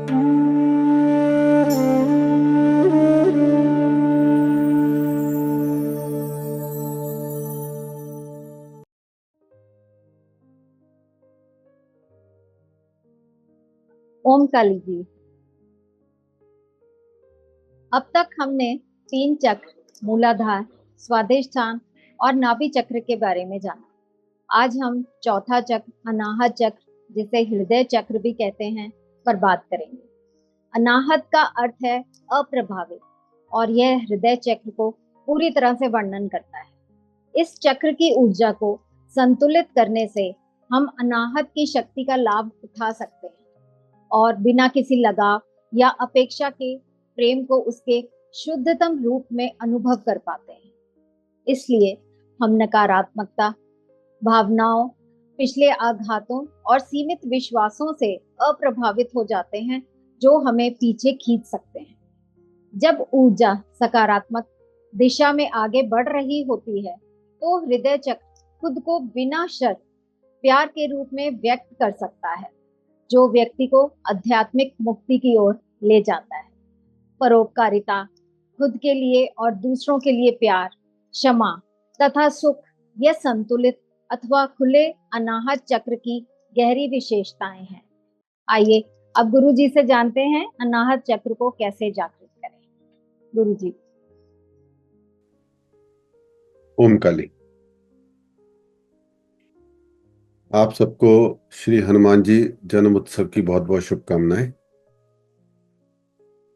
ओम काली जी। अब तक हमने तीन चक्र, मूलाधार, स्वादिष्ठान और नाभि चक्र के बारे में जाना। आज हम चौथा चक्र, अनाहत चक्र, जिसे हृदय चक्र भी कहते हैं, पर बात करेंगे। अनाहत का अर्थ है अप्रभावित, और यह हृदय चक्र को पूरी तरह से वर्णन करता है। इस चक्र की ऊर्जा को संतुलित करने से हम अनाहत की शक्ति का लाभ उठा सकते हैं और बिना किसी लगाव या अपेक्षा के प्रेम को उसके शुद्धतम रूप में अनुभव कर पाते हैं। इसलिए हम नकारात्मकता, भावनाओं, पिछले आघातों और सीमित विश्वासों से अप्रभावित हो जाते हैं, जो हमें पीछे खींच सकते हैं। जब ऊर्जा सकारात्मक दिशा में आगे बढ़ रही होती है, तो हृदय चक्र खुद को बिना शर्त प्यार के रूप में व्यक्त कर सकता है, जो व्यक्ति को आध्यात्मिक मुक्ति की ओर ले जाता है। परोपकारिता, खुद के लिए और दूसरों के लिए प्यार, क्षमा तथा सुख, यह संतुलित अथवा खुले अनाहत चक्र की गहरी विशेषताएं हैं। आइए अब गुरु जी से जानते हैं अनाहत चक्र को कैसे जागृत करें। गुरु जी। ओम काली। आप सबको श्री हनुमान जी जन्म उत्सव की बहुत बहुत शुभकामनाएं।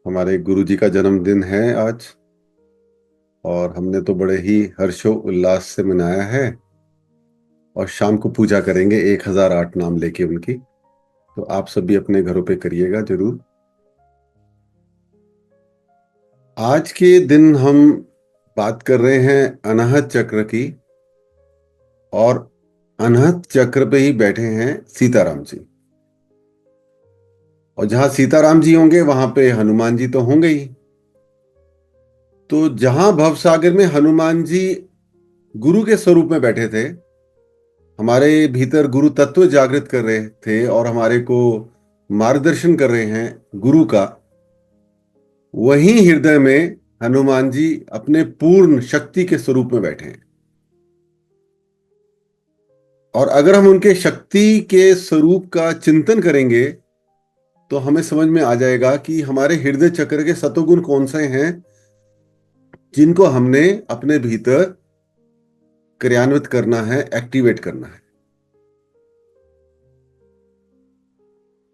हमारे गुरु जी का जन्मदिन है आज, और हमने तो बड़े ही हर्षो उल्लास से मनाया है, और शाम को पूजा करेंगे 1008 नाम लेके उनकी। तो आप सब भी अपने घरों पे करिएगा जरूर। आज के दिन हम बात कर रहे हैं अनाहत चक्र की, और अनाहत चक्र पे ही बैठे हैं सीताराम जी। और जहां सीताराम जी होंगे वहां पे हनुमान जी तो होंगे ही। तो जहां भवसागर में हनुमान जी गुरु के स्वरूप में बैठे थे, हमारे भीतर गुरु तत्व जागृत कर रहे थे और हमारे को मार्गदर्शन कर रहे हैं गुरु का, वहीं हृदय में हनुमान जी अपने पूर्ण शक्ति के स्वरूप में बैठे हैं। और अगर हम उनके शक्ति के स्वरूप का चिंतन करेंगे तो हमें समझ में आ जाएगा कि हमारे हृदय चक्र के सतोगुण कौन से हैं, जिनको हमने अपने भीतर क्रियान्वित करना है, एक्टिवेट करना है।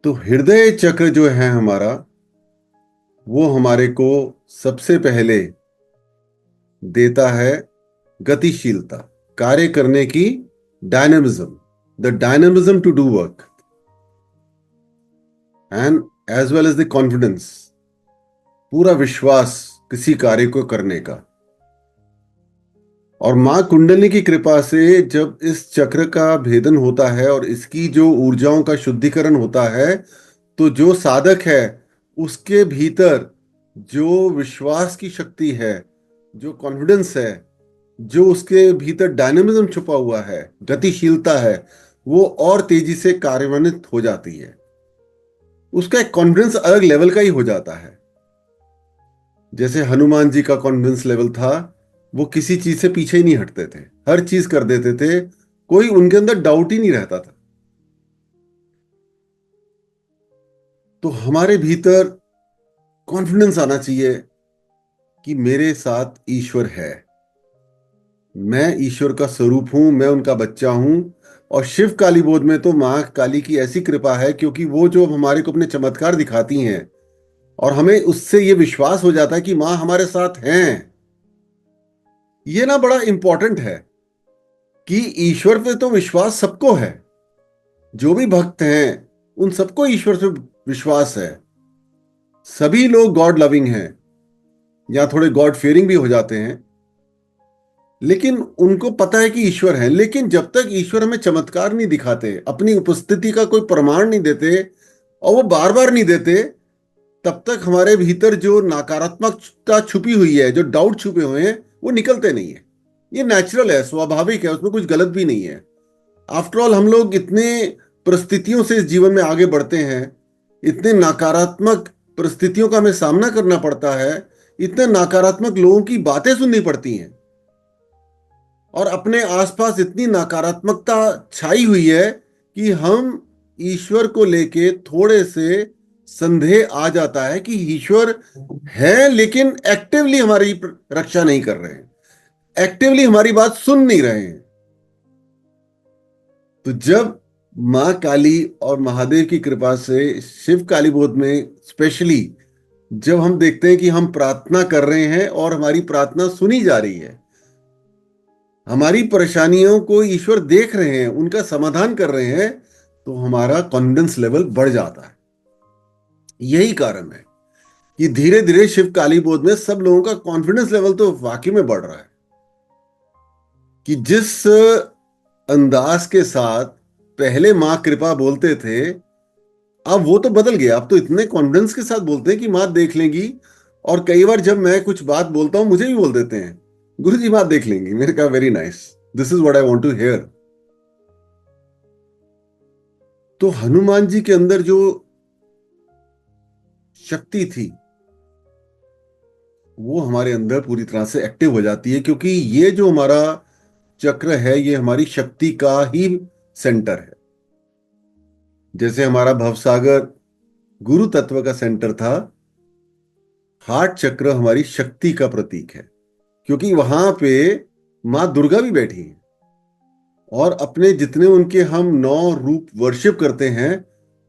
तो हृदय चक्र जो है हमारा, वो हमारे को सबसे पहले देता है गतिशीलता, कार्य करने की dynamism, the dynamism to do work, and as well as the confidence, पूरा विश्वास किसी कार्य को करने का। और मां कुंडली की कृपा से जब इस चक्र का भेदन होता है और इसकी जो ऊर्जाओं का शुद्धिकरण होता है, तो जो साधक है उसके भीतर जो विश्वास की शक्ति है, जो कॉन्फिडेंस है, जो उसके भीतर डायनेमिज्म छुपा हुआ है, गतिशीलता है, वो और तेजी से कार्यान्वित हो जाती है। उसका एक कॉन्फिडेंस अलग लेवल का ही हो जाता है। जैसे हनुमान जी का कॉन्फिडेंस लेवल था, वो किसी चीज से पीछे ही नहीं हटते थे, हर चीज कर देते थे, कोई उनके अंदर डाउट ही नहीं रहता था। तो हमारे भीतर कॉन्फिडेंस आना चाहिए कि मेरे साथ ईश्वर है, मैं ईश्वर का स्वरूप हूं, मैं उनका बच्चा हूं। और शिव काली बोध में तो मां काली की ऐसी कृपा है, क्योंकि वो जो हमारे को अपने चमत्कार दिखाती हैं और हमें उससे ये विश्वास हो जाता है कि मां हमारे साथ हैं। ये ना बड़ा इंपॉर्टेंट है कि ईश्वर पे तो विश्वास सबको है, जो भी भक्त हैं उन सबको ईश्वर पे विश्वास है। सभी लोग गॉड लविंग हैं या थोड़े गॉड फियरिंग भी हो जाते हैं, लेकिन उनको पता है कि ईश्वर है। लेकिन जब तक ईश्वर हमें चमत्कार नहीं दिखाते, अपनी उपस्थिति का कोई प्रमाण नहीं देते, और वो बार बार नहीं देते, तब तक हमारे भीतर जो नकारात्मकता छुपी हुई है, जो डाउट छुपे हुए हैं, वो निकलते नहीं है। ये नेचुरल है, स्वाभाविक है, उसमें कुछ गलत भी नहीं है। आफ्टर ऑल हम लोग इतने परिस्थितियों से इस जीवन में आगे बढ़ते हैं, इतने नकारात्मक परिस्थितियों का हमें सामना करना पड़ता है, इतने नकारात्मक लोगों की बातें सुननी पड़ती हैं, और अपने आसपास इतनी नकारात्मकता छाई हुई है कि हम ईश्वर को लेके थोड़े से संदेह आ जाता है कि ईश्वर है लेकिन एक्टिवली हमारी रक्षा नहीं कर रहे हैं, एक्टिवली हमारी बात सुन नहीं रहे हैं। तो जब मां काली और महादेव की कृपा से शिव काली बोध में स्पेशली जब हम देखते हैं कि हम प्रार्थना कर रहे हैं और हमारी प्रार्थना सुनी जा रही है, हमारी परेशानियों को ईश्वर देख रहे हैं, उनका समाधान कर रहे हैं, तो हमारा कॉन्फिडेंस लेवल बढ़ जाता है। यही कारण है कि धीरे धीरे शिव काली बोध में सब लोगों का कॉन्फिडेंस लेवल तो वाकई में बढ़ रहा है कि जिस अंदाज के साथ पहले मां कृपा बोलते थे, अब वो तो बदल गया। अब तो इतने कॉन्फिडेंस के साथ बोलते हैं कि मां देख लेंगी। और कई बार जब मैं कुछ बात बोलता हूं, मुझे भी बोल देते हैं, गुरु जी मां देख लेंगी। मैंने कहा very nice, this is what I want to hear. तो हनुमान जी के अंदर जो शक्ति थी वो हमारे अंदर पूरी तरह से एक्टिव हो जाती है, क्योंकि ये जो हमारा चक्र है ये हमारी शक्ति का ही सेंटर है। जैसे हमारा भवसागर गुरु तत्व का सेंटर था, हार्ट चक्र हमारी शक्ति का प्रतीक है, क्योंकि वहां पे मां दुर्गा भी बैठी है और अपने जितने उनके हम 9 रूप वर्शिप करते हैं,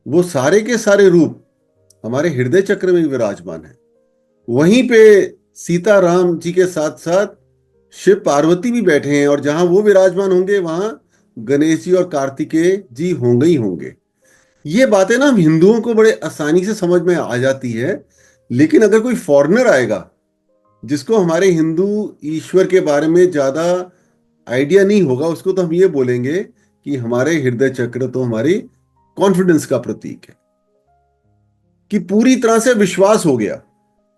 वो सारे के सारे रूप हमारे हृदय चक्र में विराजमान है। वहीं पे सीता राम जी के साथ साथ शिव पार्वती भी बैठे हैं, और जहां वो विराजमान होंगे वहां गणेश जी और कार्तिकेय जी होंगे ही होंगे। ये बातें ना हम हिंदुओं को बड़े आसानी से समझ में आ जाती है, लेकिन अगर कोई फॉरेनर आएगा जिसको हमारे हिंदू ईश्वर के बारे में ज्यादा आइडिया नहीं होगा, उसको तो हम ये बोलेंगे कि हमारे हृदय चक्र तो हमारी कॉन्फिडेंस का प्रतीक है, कि पूरी तरह से विश्वास हो गया।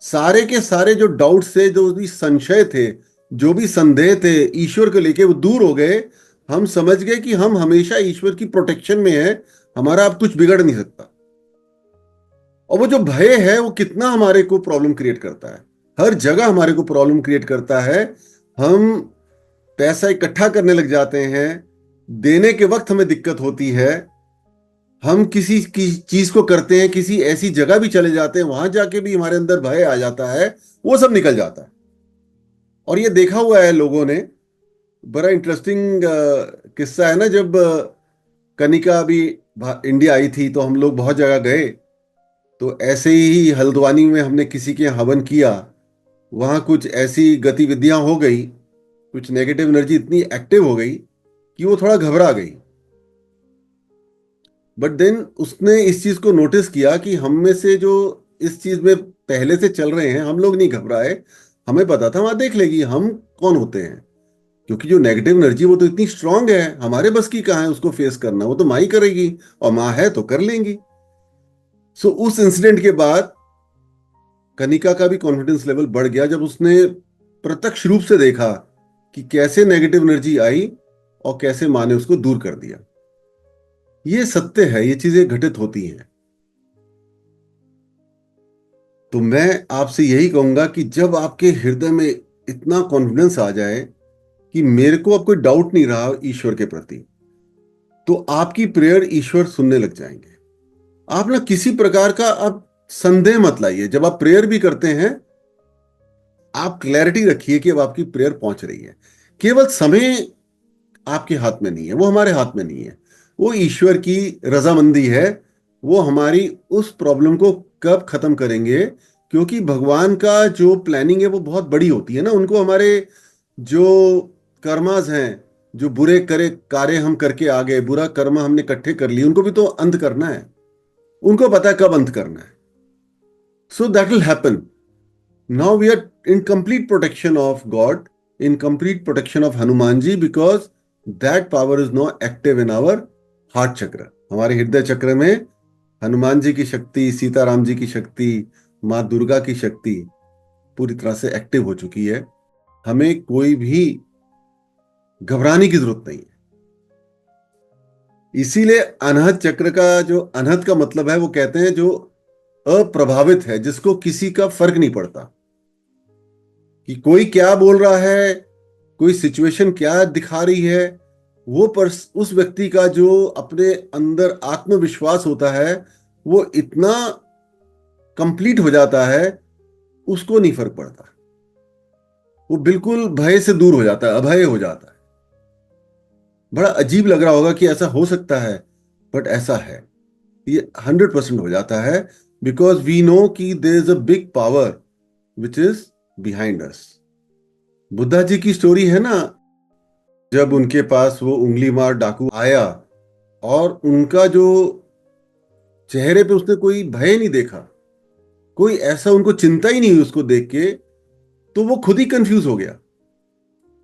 सारे के सारे जो डाउट्स थे, जो भी संशय थे, जो भी संदेह थे ईश्वर को लेके, वो दूर हो गए। हम समझ गए कि हम हमेशा ईश्वर की प्रोटेक्शन में है, हमारा अब कुछ बिगड़ नहीं सकता। और वो जो भय है वो कितना हमारे को प्रॉब्लम क्रिएट करता है, हर जगह हमारे को प्रॉब्लम क्रिएट करता है। हम पैसा इकट्ठा करने लग जाते हैं, देने के वक्त हमें दिक्कत होती है। हम किसी की चीज को करते हैं, किसी ऐसी जगह भी चले जाते हैं, वहां जाके भी हमारे अंदर भय आ जाता है, वो सब निकल जाता है। और ये देखा हुआ है लोगों ने। बड़ा इंटरेस्टिंग किस्सा है ना, जब कनिका अभी इंडिया आई थी तो हम लोग बहुत जगह गए। तो ऐसे ही हल्द्वानी में हमने किसी के यहाँ हवन किया, वहां कुछ ऐसी गतिविधियां हो गई, कुछ नेगेटिव एनर्जी इतनी एक्टिव हो गई कि वो थोड़ा घबरा गई। बट देन उसने इस चीज को नोटिस किया कि हम में से जो इस चीज में पहले से चल रहे हैं, हम लोग नहीं घबराए। हमें पता था वहां देख लेगी, हम कौन होते हैं, क्योंकि जो नेगेटिव एनर्जी वो तो इतनी स्ट्रांग है, हमारे बस की कहाँ है उसको फेस करना, वो तो माँ ही करेगी, और माँ है तो कर लेंगी। सो उस इंसिडेंट के बाद कनिका का भी कॉन्फिडेंस लेवल बढ़ गया, जब उसने प्रत्यक्ष रूप से देखा कि कैसे नेगेटिव एनर्जी आई और कैसे माँ ने उसको दूर कर दिया। ये सत्य है, ये चीजें घटित होती हैं। तो मैं आपसे यही कहूंगा कि जब आपके हृदय में इतना कॉन्फिडेंस आ जाए कि मेरे को अब कोई डाउट नहीं रहा ईश्वर के प्रति, तो आपकी प्रेयर ईश्वर सुनने लग जाएंगे। आप ना किसी प्रकार का अब संदेह मत लाइए। जब आप प्रेयर भी करते हैं, आप क्लैरिटी रखिए कि अब आपकी प्रेयर पहुंच रही है। केवल समय आपके हाथ में नहीं है, वो हमारे हाथ में नहीं है, वो ईश्वर की रजामंदी है। वो हमारी उस प्रॉब्लम को कब खत्म करेंगे, क्योंकि भगवान का जो प्लानिंग है वो बहुत बड़ी होती है ना। उनको हमारे जो कर्मास हैं, जो बुरे करे कार्य हम करके आ गए, बुरा कर्म हमने इकट्ठे कर लिए, उनको भी तो अंत करना है। उनको पता है कब अंत करना है। So that will happen. Now we are in complete protection of God, in complete protection of Hanuman ji, because that power is no active in our heart chakra. हमारे हृदय चक्र में हनुमान जी की शक्ति, सीताराम जी की शक्ति, माँ दुर्गा की शक्ति पूरी तरह से एक्टिव हो चुकी है। हमें कोई भी घबराने की जरूरत नहीं है। इसीलिए अनहद चक्र का जो अनहद का मतलब है, वो कहते हैं जो अप्रभावित है, जिसको किसी का फर्क नहीं पड़ता कि कोई क्या बोल रहा है, कोई सिचुएशन क्या दिखा रही है। वो पर उस व्यक्ति का जो अपने अंदर आत्मविश्वास होता है वो इतना कंप्लीट हो जाता है, उसको नहीं फर्क पड़ता। वो बिल्कुल भय से दूर हो जाता है, अभय हो जाता है। बड़ा अजीब लग रहा होगा कि ऐसा हो सकता है, बट ऐसा है। ये 100% हो जाता है, बिकॉज वी नो कि there is a big power which is behind us. Buddha ji की स्टोरी है ना, जब उनके पास वो उंगली मार डाकू आया और उनका जो चेहरे पे उसने कोई भय नहीं देखा, कोई ऐसा उनको चिंता ही नहीं हुई उसको देख के, तो वो खुद ही कंफ्यूज हो गया।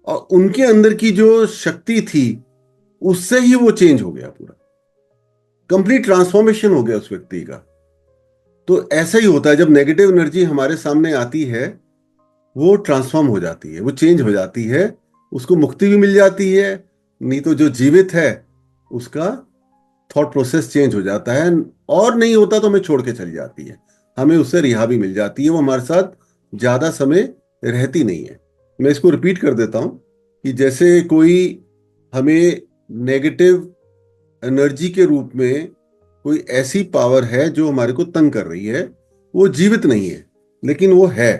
और उनके अंदर की जो शक्ति थी उससे ही वो चेंज हो गया, पूरा कंप्लीट ट्रांसफॉर्मेशन हो गया उस व्यक्ति का। तो ऐसा ही होता है, जब नेगेटिव एनर्जी हमारे सामने आती है वो ट्रांसफॉर्म हो जाती है, वो चेंज हो जाती है, उसको मुक्ति भी मिल जाती है। नहीं तो जो जीवित है उसका थॉट प्रोसेस चेंज हो जाता है, और नहीं होता तो हमें छोड़ के चली जाती है, हमें उससे रिहा भी मिल जाती है, वो हमारे साथ ज्यादा समय रहती नहीं है। मैं इसको रिपीट कर देता हूं कि जैसे कोई हमें नेगेटिव एनर्जी के रूप में कोई ऐसी पावर है जो हमारे को तंग कर रही है, वो जीवित नहीं है लेकिन वो है,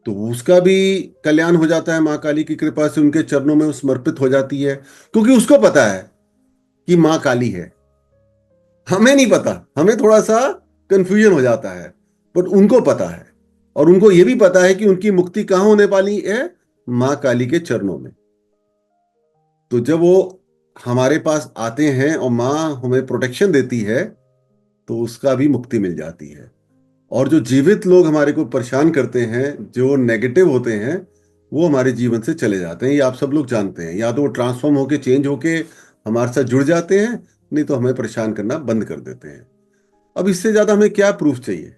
तो उसका भी कल्याण हो जाता है। माँ काली की कृपा से उनके चरणों में वो समर्पित हो जाती है, क्योंकि उसको पता है कि माँ काली है। हमें नहीं पता, हमें थोड़ा सा कंफ्यूजन हो जाता है, बट उनको पता है। और उनको यह भी पता है कि उनकी मुक्ति कहां होने वाली है, माँ काली के चरणों में। तो जब वो हमारे पास आते हैं और माँ हमें प्रोटेक्शन देती है, तो उसका भी मुक्ति मिल जाती है। और जो जीवित लोग हमारे को परेशान करते हैं, जो नेगेटिव होते हैं, वो हमारे जीवन से चले जाते हैं। ये आप सब लोग जानते हैं, या तो वो ट्रांसफॉर्म होके चेंज होके हमारे साथ जुड़ जाते हैं, नहीं तो हमें परेशान करना बंद कर देते हैं। अब इससे ज्यादा हमें क्या प्रूफ चाहिए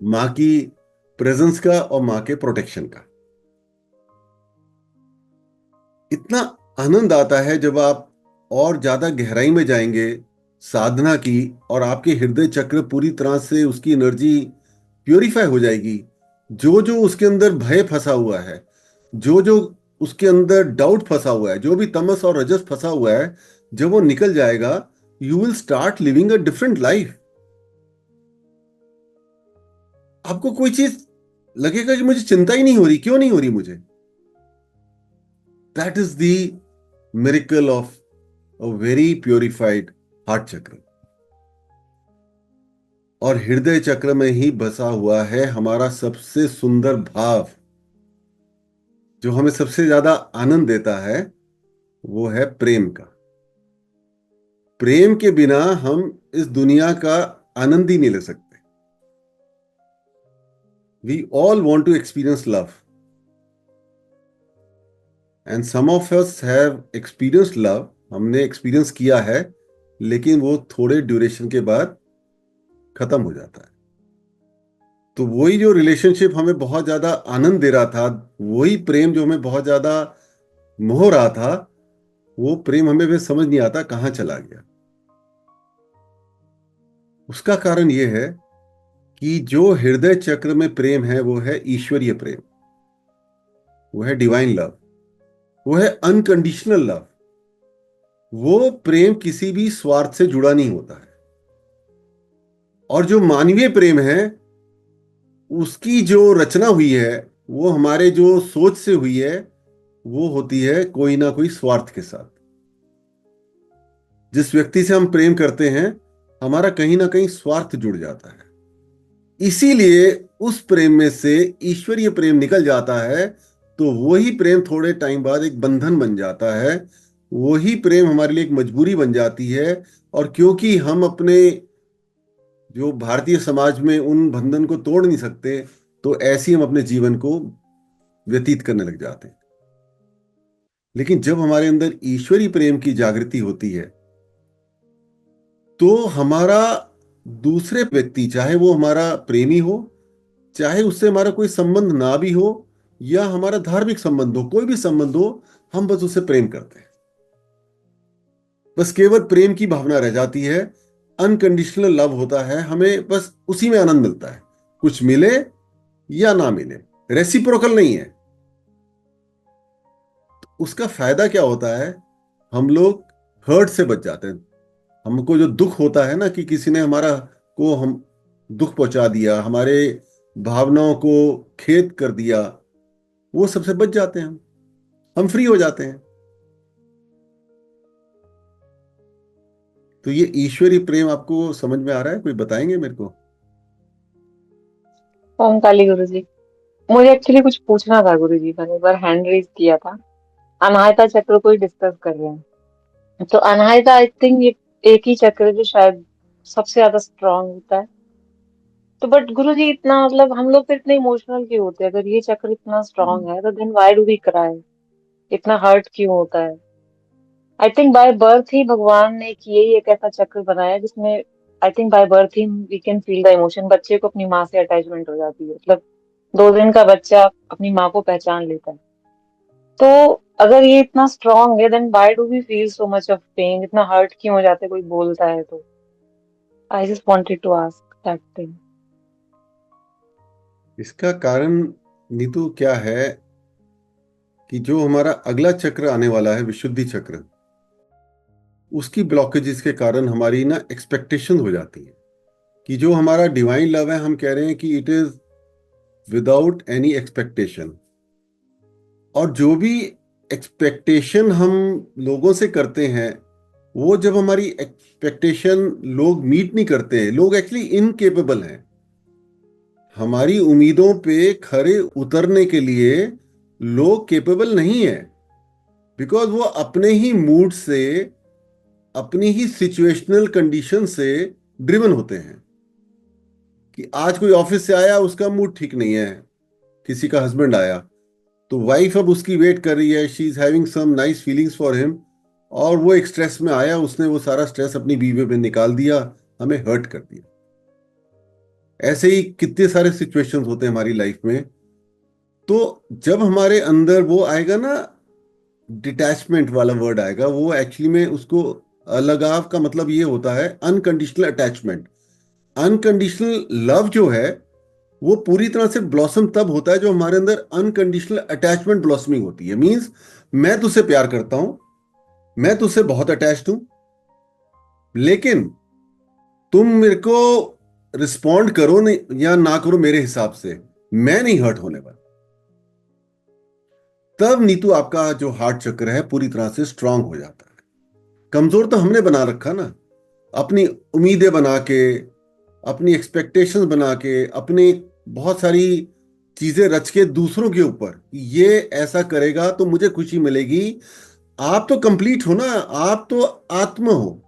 माँ की प्रेजेंस का और माँ के प्रोटेक्शन का। इतना आनंद आता है जब आप और ज्यादा गहराई में जाएंगे साधना की, और आपके हृदय चक्र पूरी तरह से उसकी एनर्जी प्योरीफाई हो जाएगी। जो जो उसके अंदर भय फंसा हुआ है, जो जो उसके अंदर डाउट फंसा हुआ है, जो भी तमस और रजस फंसा हुआ है, जब वो निकल जाएगा, you will start living a different life. आपको कोई चीज लगेगा कि मुझे चिंता ही नहीं हो रही, क्यों नहीं हो रही मुझे। That is the miracle of a very purified heart चक्र। और हृदय चक्र में ही बसा हुआ है हमारा सबसे सुंदर भाव, जो हमें सबसे ज्यादा आनंद देता है, वो है प्रेम का। प्रेम के बिना हम इस दुनिया का आनंद ही नहीं ले सकते। We all want to experience love, and some of us have experience love, हमने एक्सपीरियंस किया है, लेकिन वो थोड़े ड्यूरेशन के बाद खत्म हो जाता है। तो वही जो रिलेशनशिप हमें बहुत ज्यादा आनंद दे रहा था, वही प्रेम जो हमें बहुत ज्यादा मोह रहा था, वो प्रेम हमें भी समझ नहीं आता कहाँ चला गया। उसका कारण ये है कि जो हृदय चक्र में प्रेम है वो है ईश्वरीय प्रेम, वो है डिवाइन लव, वो है अनकंडीशनल लव। वो प्रेम किसी भी स्वार्थ से जुड़ा नहीं होता है। और जो मानवीय प्रेम है, उसकी जो रचना हुई है, वो हमारे जो सोच से हुई है, वो होती है कोई ना कोई स्वार्थ के साथ। जिस व्यक्ति से हम प्रेम करते हैं, हमारा कहीं ना कहीं स्वार्थ जुड़ जाता है। इसीलिए उस प्रेम में से ईश्वरीय प्रेम निकल जाता है, तो वही प्रेम थोड़े टाइम बाद एक बंधन बन जाता है। वही प्रेम हमारे लिए एक मजबूरी बन जाती है। और क्योंकि हम अपने जो भारतीय समाज में उन बंधन को तोड़ नहीं सकते, तो ऐसे ही हम अपने जीवन को व्यतीत करने लग जाते हैं। लेकिन जब हमारे अंदर ईश्वरीय प्रेम की जागृति होती है, तो हमारा दूसरे व्यक्ति, चाहे वो हमारा प्रेमी हो, चाहे उससे हमारा कोई संबंध ना भी हो, या हमारा धार्मिक संबंध हो, कोई भी संबंध हो, हम बस उससे प्रेम करते हैं। बस केवल प्रेम की भावना रह जाती है, अनकंडीशनल लव होता है, हमें बस उसी में आनंद मिलता है, कुछ मिले या ना मिले, रेसिप्रोकल नहीं है। उसका फायदा क्या होता है, हम लोग हर्ट से बच जाते हैं। हमको जो दुख होता है ना, कि किसी ने हमारा को हम दुख पहुंचा दिया, हमारे भावनाओं को खेद कर दिया, वो सबसे बच जाते हैं, हम फ्री हो जाते हैं। तो ये ईश्वरीय प्रेम आपको समझ में आ रहा है? कोई बताएंगे मेरे को? ओम काली गुरु जी, मुझे एक्चुअली कुछ पूछना था गुरु जी। मैंने एक बार हैंड रेज किया था। अनाहता चक्र को ही डिस्कस कर रहे हैं। तो अनाहता आई थिंक ये एक ही चक्र है जो शायद सबसे ज्यादा स्ट्रांग होता है। तो बट गुरु जी इतना मतलब हम लोग तो इतने इमोशनल क्यों होते हैं? अगर ये चक्र इतना स्ट्रांग है तो then why do we cry? इतना हर्ट क्यों होता है? आई थिंक बाय बर्थ ही भगवान ने एक यही एक ऐसा चक्र बनाया जिसमें आई थिंक बाय बर्थ ही we can feel the emotion. बच्चे को अपनी माँ से अटैचमेंट हो जाती है, मतलब 2 दिन का बच्चा अपनी माँ को पहचान लेता है। तो अगर ये इतना स्ट्रांग है then why do we feel so much of pain? इतना हर्ट क्यों हो जाते हैं कोई बोलता है तो? I just wanted to ask that thing. इसका कारण नीतू क्या है, कि जो हमारा अगला चक्र आने वाला है, विशुद्धि चक्र, उसकी ब्लॉकेजेस के कारण हमारी ना एक्सपेक्टेशन हो जाती है, कि जो हमारा डिवाइन लव है, हम कह रहे हैं कि it is without any expectation. और जो भी एक्सपेक्टेशन हम लोगों से करते हैं, वो जब हमारी एक्सपेक्टेशन लोग मीट नहीं करते, लोग एक्चुअली इनकेपेबल हैं हमारी उम्मीदों पे खरे उतरने के लिए, लोग केपेबल नहीं है, बिकॉज वो अपने ही मूड से, अपनी ही सिचुएशनल कंडीशन से ड्रिवन होते हैं। कि आज कोई ऑफिस से आया, उसका मूड ठीक नहीं है, किसी का हस्बैंड आया, तो वाइफ अब उसकी वेट कर रही है, she is having some nice feelings for him, और वो एक स्ट्रेस में आया, उसने वो सारा स्ट्रेस अपनी बीवी पे निकाल दिया, हमें हर्ट कर दिया। ऐसे ही कितने सारे सिचुएशंस होते हैं हमारी लाइफ में। तो जब हमारे अंदर वो आएगा ना, डिटैचमेंट वाला वर्ड आएगा, वो एक्चुअली में उसको, अलगाव का मतलब ये होता है अनकंडीशनल अटैचमेंट। अनकंडीशनल लव जो है, वो पूरी तरह से ब्लॉसम तब होता है जो हमारे अंदर अनकंडीशनल अटैचमेंट ब्लॉसमिंग होती है। मींस मैं तुझसे प्यार करता हूं, मैं तुझसे बहुत अटैच्ड हूं, लेकिन तुम मेरे को रिस्पॉन्ड करो नहीं या ना करो मेरे हिसाब से, मैं नहीं हर्ट होने वाला। तब नीतू आपका जो हार्ट चक्र है पूरी तरह से स्ट्रांग हो जाता है। कमजोर तो हमने बना रखा ना, अपनी उम्मीदें बना के, अपनी एक्सपेक्टेशंस बना के, अपनी बहुत सारी चीजें रच के दूसरों के ऊपर, ये ऐसा करेगा तो मुझे खुशी मिलेगी। आप तो कंप्लीट हो ना, आप तो आत्मा हो।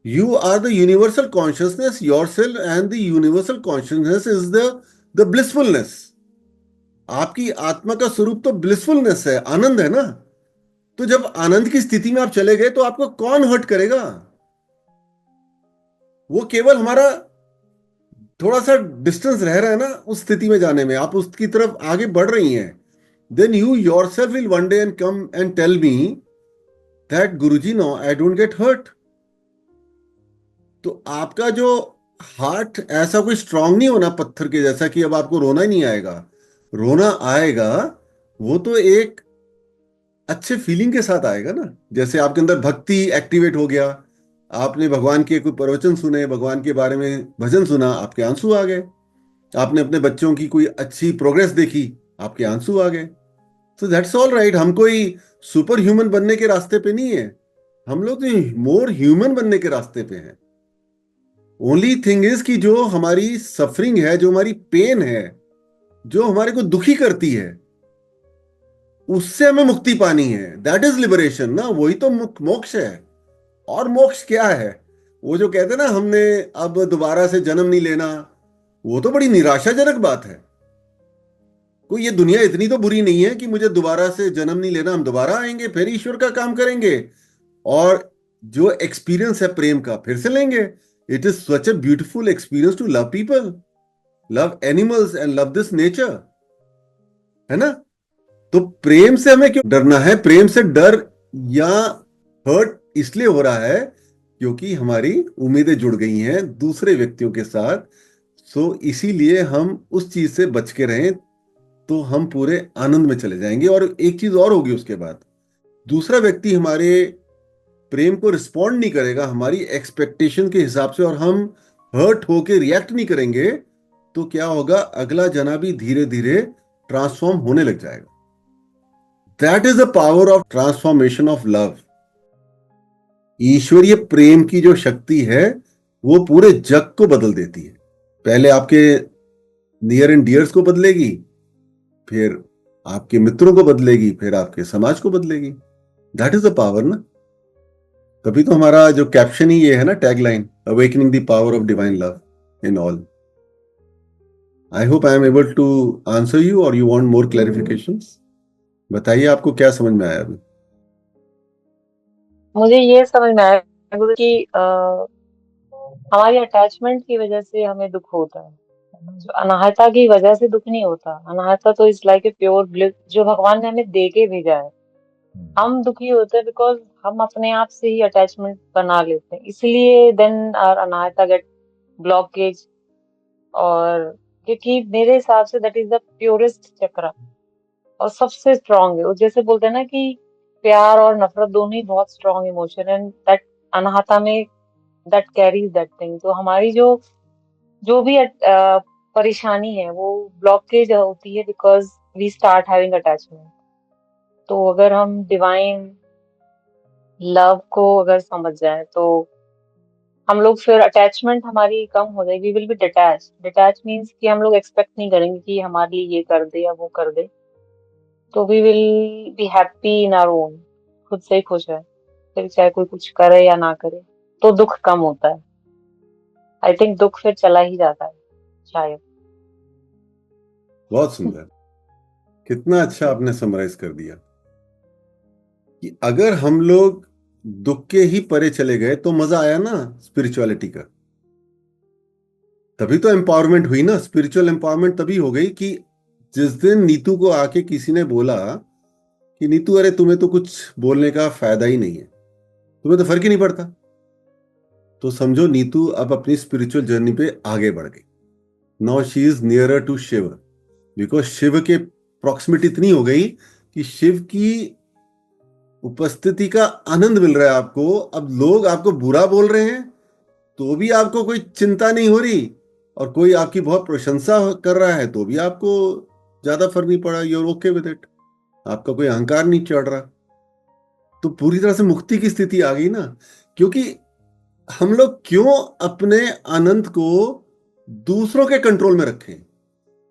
You are the universal consciousness yourself, and the universal consciousness is the blissfulness. आपकी आत्मा का स्वरूप तो ब्लिसफुलनेस है, आनंद है ना। तो जब आनंद की स्थिति में आप चले गए, तो आपको कौन हर्ट करेगा? वो केवल हमारा थोड़ा सा डिस्टेंस रह रहा है ना, उस स्थिति में जाने में, आप उसकी तरफ आगे बढ़ रही हैं। Then you yourself will one day and come and tell me that Guruji no I don't get hurt. तो आपका जो हार्ट ऐसा कोई स्ट्रांग नहीं होना पत्थर के जैसा कि अब आपको रोना ही नहीं आएगा। रोना आएगा, वो तो एक अच्छे फीलिंग के साथ आएगा ना। जैसे आपके अंदर भक्ति एक्टिवेट हो गया, आपने भगवान के कोई प्रवचन सुने, भगवान के बारे में भजन सुना, आपके आंसू आ गए। आपने अपने बच्चों की कोई अच्छी प्रोग्रेस देखी, आपके आंसू आ गए। तो दैट्स ऑल राइट। हम कोई सुपर ह्यूमन बनने के रास्ते पे नहीं है, हम लोग तो मोर ह्यूमन बनने के रास्ते पे हैं। ओनली थिंग इज कि जो हमारी सफरिंग है, जो हमारी पेन है, जो हमारे को दुखी करती है, उससे हमें मुक्ति पानी है। दैट इज लिबरेशन ना, वही तो मोक्ष है। और मोक्ष क्या है? वो जो कहते हैं ना, हमने अब दोबारा से जन्म नहीं लेना, वो तो बड़ी निराशाजनक बात है। कोई ये दुनिया इतनी तो बुरी नहीं है कि मुझे दोबारा से जन्म नहीं लेना, हम दोबारा आएंगे, फिर ईश्वर का काम करेंगे, और जो एक्सपीरियंस है प्रेम का फिर से लेंगे। It is such a beautiful experience to love people, love animals and love this nature, है ना। तो प्रेम से हमें क्यों डरना है? प्रेम से डर या हर्ट इसलिए हो रहा है क्योंकि हमारी उम्मीदें जुड़ गई हैं दूसरे व्यक्तियों के साथ। सो इसीलिए हम उस चीज से बच के रहें तो हम पूरे आनंद में चले जाएंगे। और एक चीज और होगी उसके बाद, दूसरा व्यक्ति हमारे प्रेम को रिस्पॉन्ड नहीं करेगा हमारी एक्सपेक्टेशन के हिसाब से, और हम हर्ट होके रिएक्ट नहीं करेंगे, तो क्या होगा, अगला जना भी धीरे धीरे ट्रांसफॉर्म होने लग जाएगा। That is the power of transformation of love. ईश्वरीय प्रेम की जो शक्ति है वो पूरे जग को बदल देती है। पहले आपके नियर एंड डियर्स को बदलेगी, फिर आपके मित्रों को बदलेगी, फिर आपके समाज को बदलेगी। दैट इज द पावर ना। तभी तो हमारा जो कैप्शन ही ये है ना, tagline, awakening the power of divine love in all. I hope I am able to answer you, और यू वांट मोर क्लैरिफिकेशंस। बताइए आपको क्या समझ में आया अभी। मुझे ये समझ में आया गुरु कि हमारी अटैचमेंट की वजह से हमें दुख होता है। जो अनाहता की वजह से दुख नहीं होता। अनाहता तो is like a pure bliss जो भगवान ने हमें दे के भेजा है। हम दुखी होते हैं बिकॉज हम अपने आप से ही अटैचमेंट बना लेते हैं, इसलिए then our Anahata get blockage. और क्योंकि मेरे हिसाब say that is the purest चक्र और सबसे स्ट्रांग है। वो जैसे बोलते हैं ना कि प्यार और नफरत दोनों ही बहुत strong emotion, and that Anahata में दैट कैरीज दैट थिंग। तो हमारी जो जो भी परेशानी है वो ब्लॉकेज होती है because we start having attachment. तो अगर हम डिवाइन लव को अगर समझ जाए तो हम लोग फिर अटैचमेंट हमारी कम हो जाएगी। We will be detach. Detach means कि हम लोग एक्सपेक्ट नहीं करेंगे कि हमारे लिए ये कर दे या वो कर दे। तो we will be happy in our own, खुद से ही खुश है, फिर चाहे कोई कुछ करे या ना करे। तो दुख कम होता है। आई थिंक दुख फिर चला ही जाता है शायद। बहुत सुंदर, कितना अच्छा आपने समराइज कर दिया कि अगर हम लोग दुख के ही परे चले गए तो मजा आया ना स्पिरिचुअलिटी का। तभी तो एम्पावरमेंट हुई ना। स्पिरिचुअल एम्पावरमेंट तभी हो गई कि जिस दिन नीतू को आके किसी ने बोला कि नीतू, अरे तुम्हें तो कुछ बोलने का फायदा ही नहीं है, तुम्हें तो फर्क ही नहीं पड़ता, तो समझो नीतू अब अपनी स्पिरिचुअल जर्नी पे आगे बढ़ गई। Now she is nearer to Shiv, because Shiv के प्रॉक्सिमिटी इतनी हो गई कि शिव की उपस्थिति का आनंद मिल रहा है आपको। अब लोग आपको बुरा बोल रहे हैं तो भी आपको कोई चिंता नहीं हो रही, और कोई आपकी बहुत प्रशंसा कर रहा है तो भी आपको ज्यादा फर्क नहीं पड़ा। यूर ओके विद इट, आपका कोई अहंकार नहीं चढ़ रहा। तो पूरी तरह से मुक्ति की स्थिति आ गई ना। क्योंकि हम लोग क्यों अपने आनंद को दूसरों के कंट्रोल में रखें?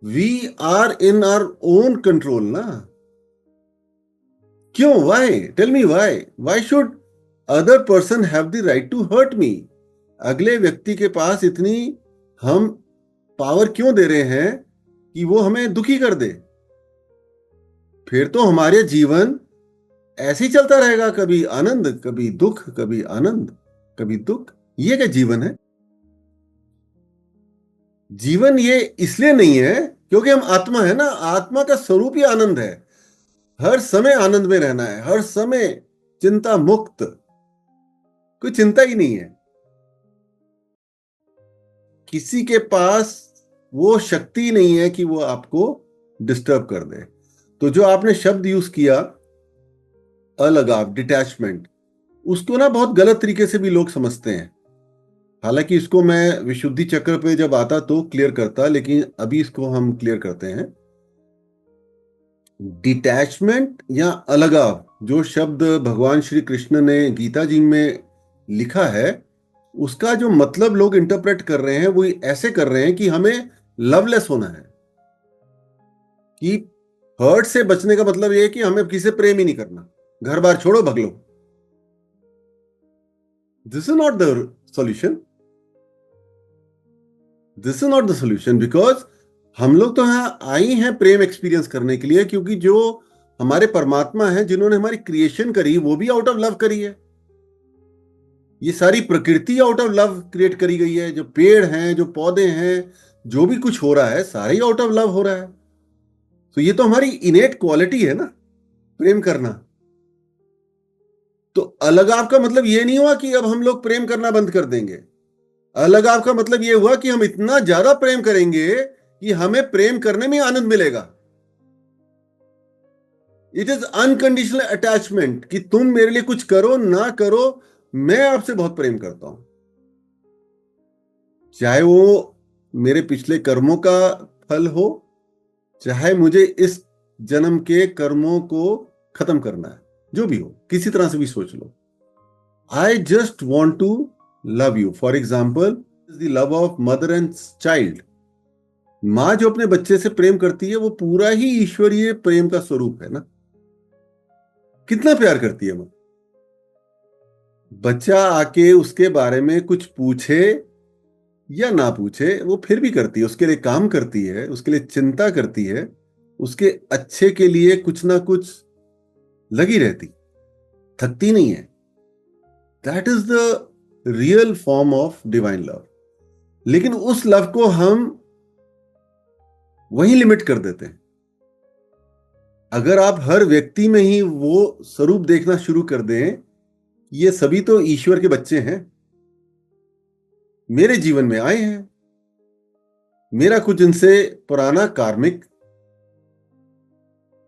We are in our own control ना। क्यों? Why? Tell me why? Why should other person have the right to hurt me? अगले व्यक्ति के पास इतनी हम पावर क्यों दे रहे हैं कि वो हमें दुखी कर दे? फिर तो हमारे जीवन ऐसे ही चलता रहेगा, कभी आनंद कभी दुख, कभी आनंद कभी दुख। ये क्या जीवन है? जीवन ये इसलिए नहीं है क्योंकि हम आत्मा है ना। आत्मा का स्वरूप ही आनंद है। हर समय आनंद में रहना है, हर समय चिंता मुक्त, कोई चिंता ही नहीं है। किसी के पास वो शक्ति नहीं है कि वो आपको डिस्टर्ब कर दे। तो जो आपने शब्द यूज किया अलगाव, डिटैचमेंट, उसको ना बहुत गलत तरीके से भी लोग समझते हैं। हालांकि इसको मैं विशुद्धि चक्र पे जब आता तो क्लियर करता, लेकिन अभी इसको हम क्लियर करते हैं। डिटैचमेंट या अलगाव, जो शब्द भगवान श्री कृष्ण ने गीता जी में लिखा है, उसका जो मतलब लोग इंटरप्रेट कर रहे हैं वो ऐसे कर रहे हैं कि हमें लवलेस होना है, कि हर्ट से बचने का मतलब ये है कि हमें किसी से प्रेम ही नहीं करना, घर बार छोड़ो भग लो। This is not the solution. This is not the solution, because हम लोग तो यहां आई हैं प्रेम एक्सपीरियंस करने के लिए, क्योंकि जो हमारे परमात्मा हैं जिन्होंने हमारी क्रिएशन करी वो भी आउट ऑफ लव करी है। ये सारी प्रकृति आउट ऑफ लव क्रिएट करी गई है। जो पेड़ हैं, जो पौधे हैं, जो भी कुछ हो रहा है सारा ही आउट ऑफ लव हो रहा है। तो ये तो हमारी इनेट क्वालिटी है ना, प्रेम करना। तो अलगाव का मतलब ये नहीं हुआ कि अब हम लोग प्रेम करना बंद कर देंगे। अलगाव का मतलब ये हुआ कि हम इतना ज्यादा प्रेम करेंगे कि हमें प्रेम करने में आनंद मिलेगा। इट इज अनकंडीशनल अटैचमेंट कि तुम मेरे लिए कुछ करो ना करो, मैं आपसे बहुत प्रेम करता हूं, चाहे वो मेरे पिछले कर्मों का फल हो, चाहे मुझे इस जन्म के कर्मों को खत्म करना है, जो भी हो, किसी तरह से भी सोच लो। I just want to love you. For example, the love of mother and child. मां जो अपने बच्चे से प्रेम करती है वो पूरा ही ईश्वरीय प्रेम का स्वरूप है ना। कितना प्यार करती है मां। बच्चा आके उसके बारे में कुछ पूछे या ना पूछे, वो फिर भी करती है, उसके लिए काम करती है, उसके लिए चिंता करती है, उसके अच्छे के लिए कुछ ना कुछ लगी रहती, थकती नहीं है। That is the real form of divine love. लेकिन उस लव को हम वहीं लिमिट कर देते हैं। अगर आप हर व्यक्ति में ही वो स्वरूप देखना शुरू कर दें, ये सभी तो ईश्वर के बच्चे हैं, मेरे जीवन में आए हैं, मेरा कुछ इनसे पुराना कार्मिक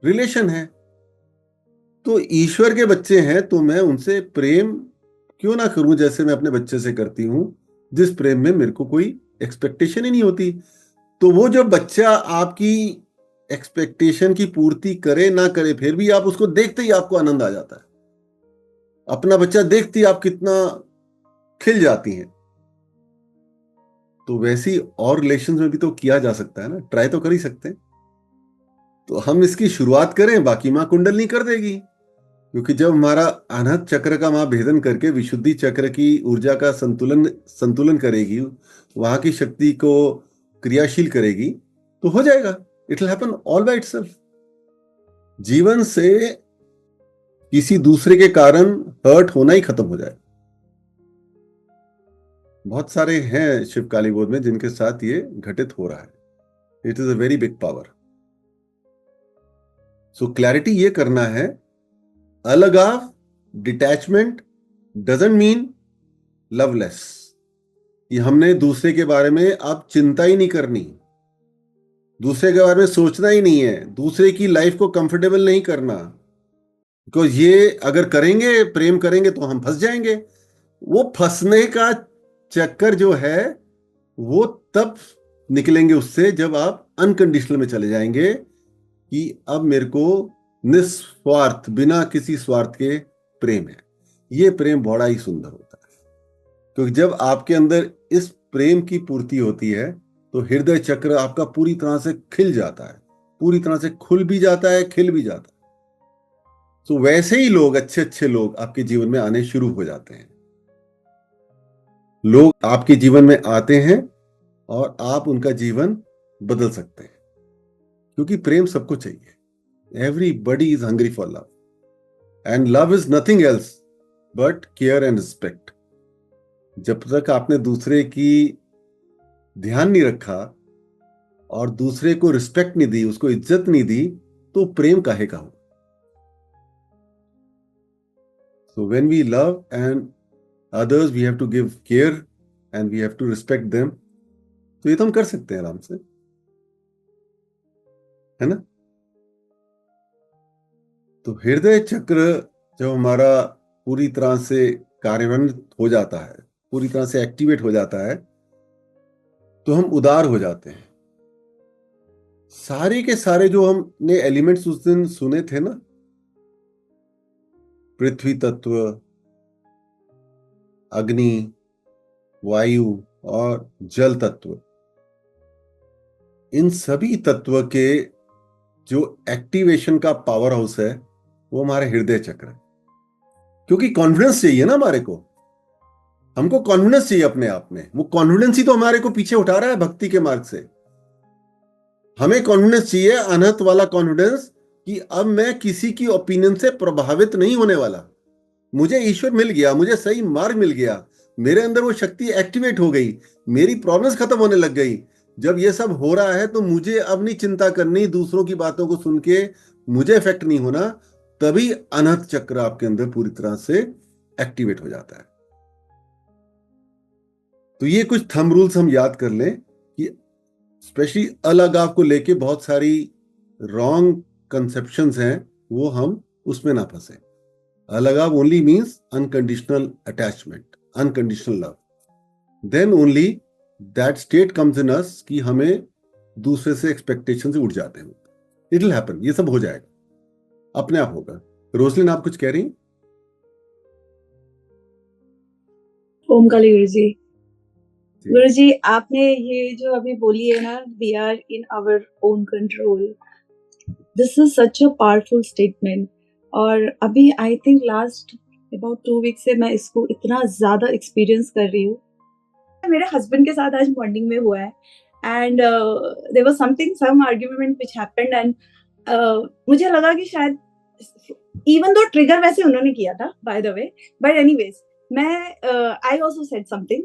रिलेशन है, तो ईश्वर के बच्चे हैं, तो मैं उनसे प्रेम क्यों ना करूं जैसे मैं अपने बच्चे से करती हूं, जिस प्रेम में मेरे को कोई एक्सपेक्टेशन ही नहीं होती। तो वो जब बच्चा आपकी एक्सपेक्टेशन की पूर्ति करे ना करे, फिर भी आप उसको देखते ही आपको आनंद आ जाता है। अपना बच्चा देखती आप कितना खिल जाती हैं। तो वैसी और रिलेशंस में भी तो किया जा सकता है ना, ट्राई तो कर ही सकते हैं। तो हम इसकी शुरुआत करें, बाकी मां कुंडलनी कर देगी। क्योंकि जब हमारा अनहत चक्र का मां भेदन करके विशुद्धि चक्र की ऊर्जा का संतुलन करेगी, वहां की शक्ति को क्रियाशील करेगी, तो हो जाएगा। It will happen all by itself. जीवन से किसी दूसरे के कारण हर्ट होना ही खत्म हो जाए। बहुत सारे हैं शिव काली गोद में जिनके साथ ये घटित हो रहा है। It is a very big power. So clarity ये करना है, अलगाव, डिटैचमेंट डजंट मीन लवलेस। कि हमने दूसरे के बारे में अब चिंता ही नहीं करनी, दूसरे के बारे में सोचना ही नहीं है, दूसरे की लाइफ को कंफर्टेबल नहीं करना। बिकॉज ये अगर करेंगे, प्रेम करेंगे, तो हम फंस जाएंगे। वो फंसने का चक्कर जो है वो तब निकलेंगे उससे जब आप अनकंडीशनल में चले जाएंगे कि अब मेरे को निस्वार्थ, बिना किसी स्वार्थ के प्रेम है। ये प्रेम बड़ा ही सुंदर होता है, क्योंकि जब आपके अंदर इस प्रेम की पूर्ति होती है तो हृदय चक्र आपका पूरी तरह से खिल जाता है, पूरी तरह से खुल भी जाता है, खिल भी जाता है। तो वैसे ही लोग, अच्छे अच्छे लोग आपके जीवन में आने शुरू हो जाते हैं। लोग आपके जीवन में आते हैं और आप उनका जीवन बदल सकते हैं, क्योंकि प्रेम सबको चाहिए। Everybody is hungry for love, and love is nothing else but care and respect. जब तक आपने दूसरे की ध्यान नहीं रखा और दूसरे को रिस्पेक्ट नहीं दी, उसको इज्जत नहीं दी, तो प्रेम काहे का हो। So when we love and others, we have to give care and we have to respect them। तो ये तो हम कर सकते हैं आराम से, है ना। तो हृदय चक्र जब हमारा पूरी तरह से कार्यान्वित हो जाता है, पूरी तरह से एक्टिवेट हो जाता है, तो हम उदार हो जाते हैं। सारे के सारे जो हमने एलिमेंट्स उस दिन सुने थे ना, पृथ्वी तत्व, अग्नि, वायु और जल तत्व, इन सभी तत्व के जो एक्टिवेशन का पावर हाउस है वो हमारे हृदय चक्र है। क्योंकि कॉन्फिडेंस चाहिए ना हमारे को, हमको कॉन्फिडेंस चाहिए अपने आप में। वो कॉन्फिडेंस ही तो हमारे को पीछे उठा रहा है भक्ति के मार्ग से। हमें कॉन्फिडेंस चाहिए, अनहत वाला कॉन्फिडेंस, कि अब मैं किसी की ओपिनियन से प्रभावित नहीं होने वाला। मुझे ईश्वर मिल गया, मुझे सही मार्ग मिल गया, मेरे अंदर वो शक्ति एक्टिवेट हो गई, मेरी प्रॉब्लम्स खत्म होने लग गई। जब ये सब हो रहा है तो मुझे अब नहीं चिंता करनी, दूसरों की बातों को सुन के मुझे इफेक्ट नहीं होना। तभी अनहत चक्र आपके अंदर पूरी तरह से एक्टिवेट हो जाता है। तो ये कुछ थंब रूल्स हम याद कर लें कि स्पेशली अलगाव को लेके बहुत सारी रॉन्ग कंसेप्शंस हैं, वो हम उसमें ना फंसे। अलगाव only means unconditional attachment, unconditional love. Then only that state comes in us कि हमें दूसरे से एक्सपेक्टेशन से उठ जाते हैं। इट विल हैपन, ये सब हो जाएगा, अपने आप होगा। रोसलिन, आप कुछ कह रही हैं? ओम काली गुरु जी, गुरु जी आपने ये जो अभी बोली है ना, we are in our own control, this is such a powerful statement. और अभी I think last about 2 week से मैं इसको इतना ज्यादा एक्सपीरियंस कर रही हूँ। मेरे हस्बैंड के साथ आज मॉर्निंग में हुआ है and there was something, some argument which happened and मुझे लगा कि शायद इवन दो ट्रिगर वैसे उन्होंने किया था by the way, but anyways मैं I also said something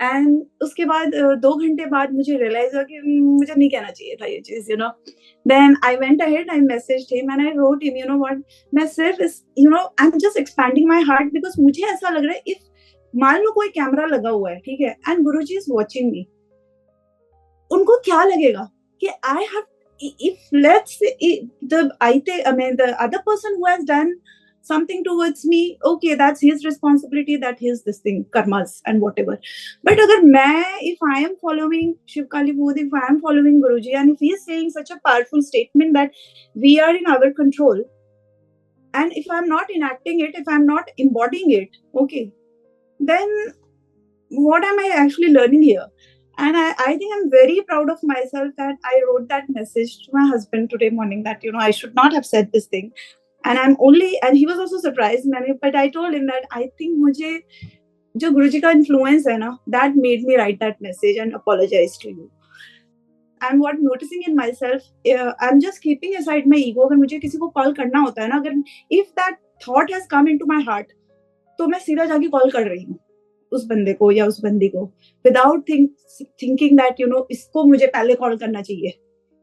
and उसके बाद 2 घंटे बाद मुझे रियलाइज हुआ कि मुझे नहीं कहना चाहिए था ये चीज, you know. Then I went ahead, I messaged him and I wrote him, you know what, मैं सिर्फ you know I am just expanding my heart because मुझे ऐसा लग रहा है इफ मान लो कोई कैमरा लगा हुआ है, ठीक है, and Guruji is watching me, उनको क्या लगेगा कि I have, if let's say the other person who has done something towards me, okay, that's his responsibility, that his this thing karmas and whatever. But agar main, if I am following Shiv Kali Booth, if I am following Guruji and if he is saying such a powerful statement that we are in our control, and if I'm not enacting it, if I'm not embodying it, okay, then what am I actually learning here? And I think I'm very proud of myself that I wrote that message to my husband today morning that, you know, I should not have said this thing. And he was also surprised, but I told him that I think मुझे जो गुरुजी का influence है ना, that made me write that message and apologize to you. I'm what noticing in myself, I'm just keeping aside my ego. अगर मुझे किसी को call करना होता है ना, अगर if that thought has come into my heart, तो मैं सीधा जाके कॉल कर रही हूँ उस बंदे को या उस बंदी को, without thinking that you know इसको मुझे पहले कॉल करना चाहिए,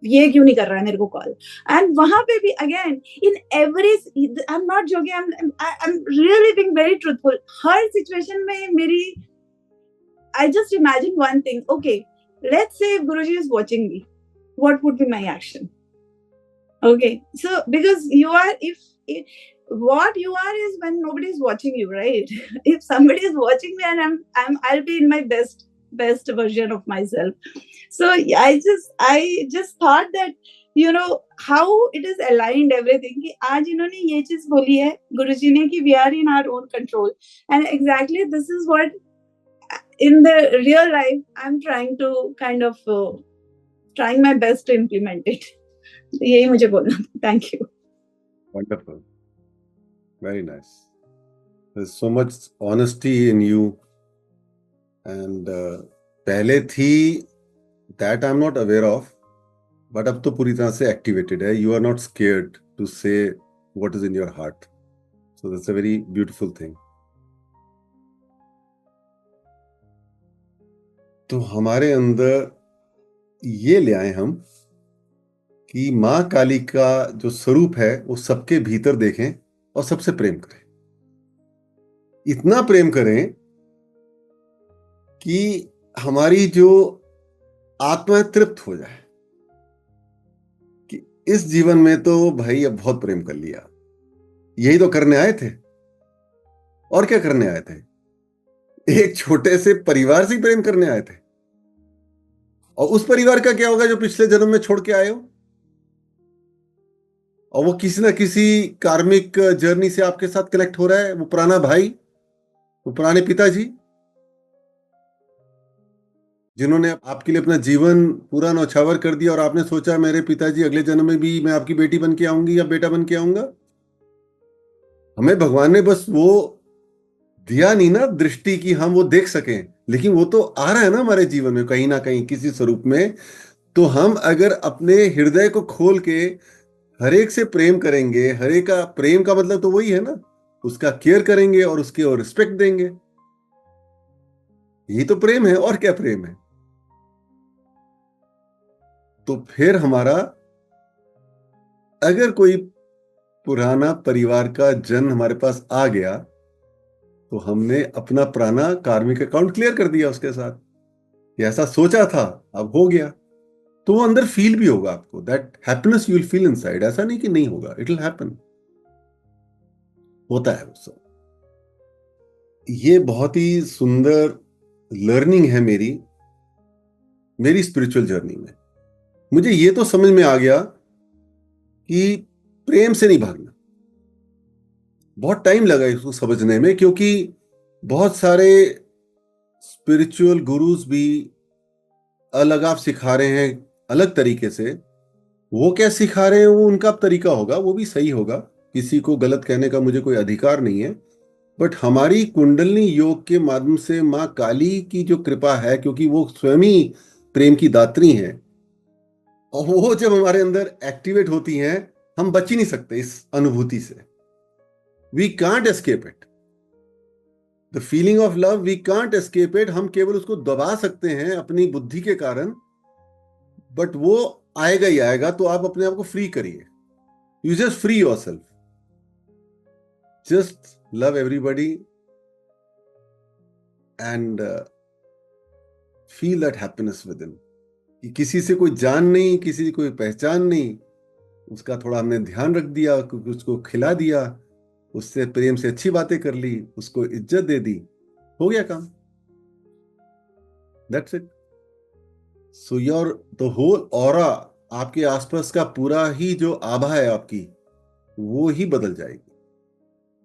ये क्यों नहीं कर रहा है मेरे को कॉल। एंड वहां पे भी again in every, I am not joking, I am really being very truthful, her situation में मेरी, I just imagine one thing, okay let's say Guruji is watching me, what would be my action? Okay, so because you are, if what you are is when nobody is watching you, right? If somebody is watching me and I'll be in my best version of myself. So I just thought that, you know, how it is aligned everything कि आज इन्होंने ये चीज बोली है गुरुजी ने कि we are in our own control, and exactly this is what in the real life I'm trying to kind of trying my best to implement it. यही मुझे बोलना था। Thank you. Wonderful. Very nice. There's so much honesty in you. And पहले थी that I'm not aware of, but अब तो पूरी तरह से activated है. You are not scared to say what is in your heart. So that's a very beautiful thing. तो हमारे अंदर ये ले आए हम कि माँ काली का जो स्वरूप है वो सबके भीतर देखें और सबसे प्रेम करें। इतना प्रेम करें कि हमारी जो आत्मा तृप्त हो जाए कि इस जीवन में तो भाई अब बहुत प्रेम कर लिया, यही तो करने आए थे। और क्या करने आए थे? एक छोटे से परिवार से प्रेम करने आए थे। और उस परिवार का क्या होगा जो पिछले जन्म में छोड़ के आए हो? और वो किसी ना किसी कार्मिक जर्नी से आपके साथ कनेक्ट हो रहा है। वो पुराना भाई, वो पुराने पिताजी जिन्होंने आपके लिए अपना जीवन पूरा न्यौछावर कर दिया, और आपने सोचा मेरे पिताजी अगले जन्म में भी मैं आपकी बेटी बन के आऊंगी या बेटा बन के आऊंगा। हमें भगवान ने बस वो दिया नहीं ना दृष्टि की हम वो देख सकें, लेकिन वो तो आ रहा है ना हमारे जीवन में कहीं ना कहीं किसी स्वरूप में। तो हम अगर अपने हृदय को खोल के हर एक से प्रेम करेंगे, हर एक का प्रेम का मतलब तो वही है ना, उसका केयर करेंगे और उसके और रिस्पेक्ट देंगे, यही तो प्रेम है। और क्या प्रेम है? तो फिर हमारा अगर कोई पुराना परिवार का जन हमारे पास आ गया तो हमने अपना पुराना कार्मिक अकाउंट क्लियर कर दिया उसके साथ। ये ऐसा सोचा था, अब हो गया। तो वो अंदर फील भी होगा आपको, that happiness you will feel inside. ऐसा नहीं कि नहीं होगा, इट विल हैपन, होता है वो सब। ये बहुत ही सुंदर लर्निंग है मेरी स्पिरिचुअल जर्नी में। मुझे ये तो समझ में आ गया कि प्रेम से नहीं भागना। बहुत टाइम लगा इसको समझने में, क्योंकि बहुत सारे स्पिरिचुअल गुरुज भी अलगाव सिखा रहे हैं अलग तरीके से। वो क्या सिखा रहे हैं वो उनका तरीका होगा, वो भी सही होगा, किसी को गलत कहने का मुझे कोई अधिकार नहीं है। बट हमारी कुंडलिनी योग के माध्यम से माँ काली की जो कृपा है, क्योंकि वो स्वयं ही प्रेम की दात्री हैं, और वो जब हमारे अंदर एक्टिवेट होती हैं, हम बच ही नहीं सकते इस अनुभूति से। We can't escape it, the feeling of love, we can't escape it. हम केवल उसको दबा सकते हैं अपनी बुद्धि के कारण, बट वो आएगा ही आएगा। तो आप अपने आप को फ्री करिए, you just free yourself, just love everybody and feel that happiness with in. किसी से कोई जान नहीं, किसी से कोई पहचान नहीं, उसका थोड़ा हमने ध्यान रख दिया, उसको खिला दिया, उससे प्रेम से अच्छी बातें कर ली, उसको इज्जत दे दी, हो गया काम। That's it. So your the whole aura, आपके आसपास का पूरा ही जो आभा है आपकी, वो ही बदल जाएगी,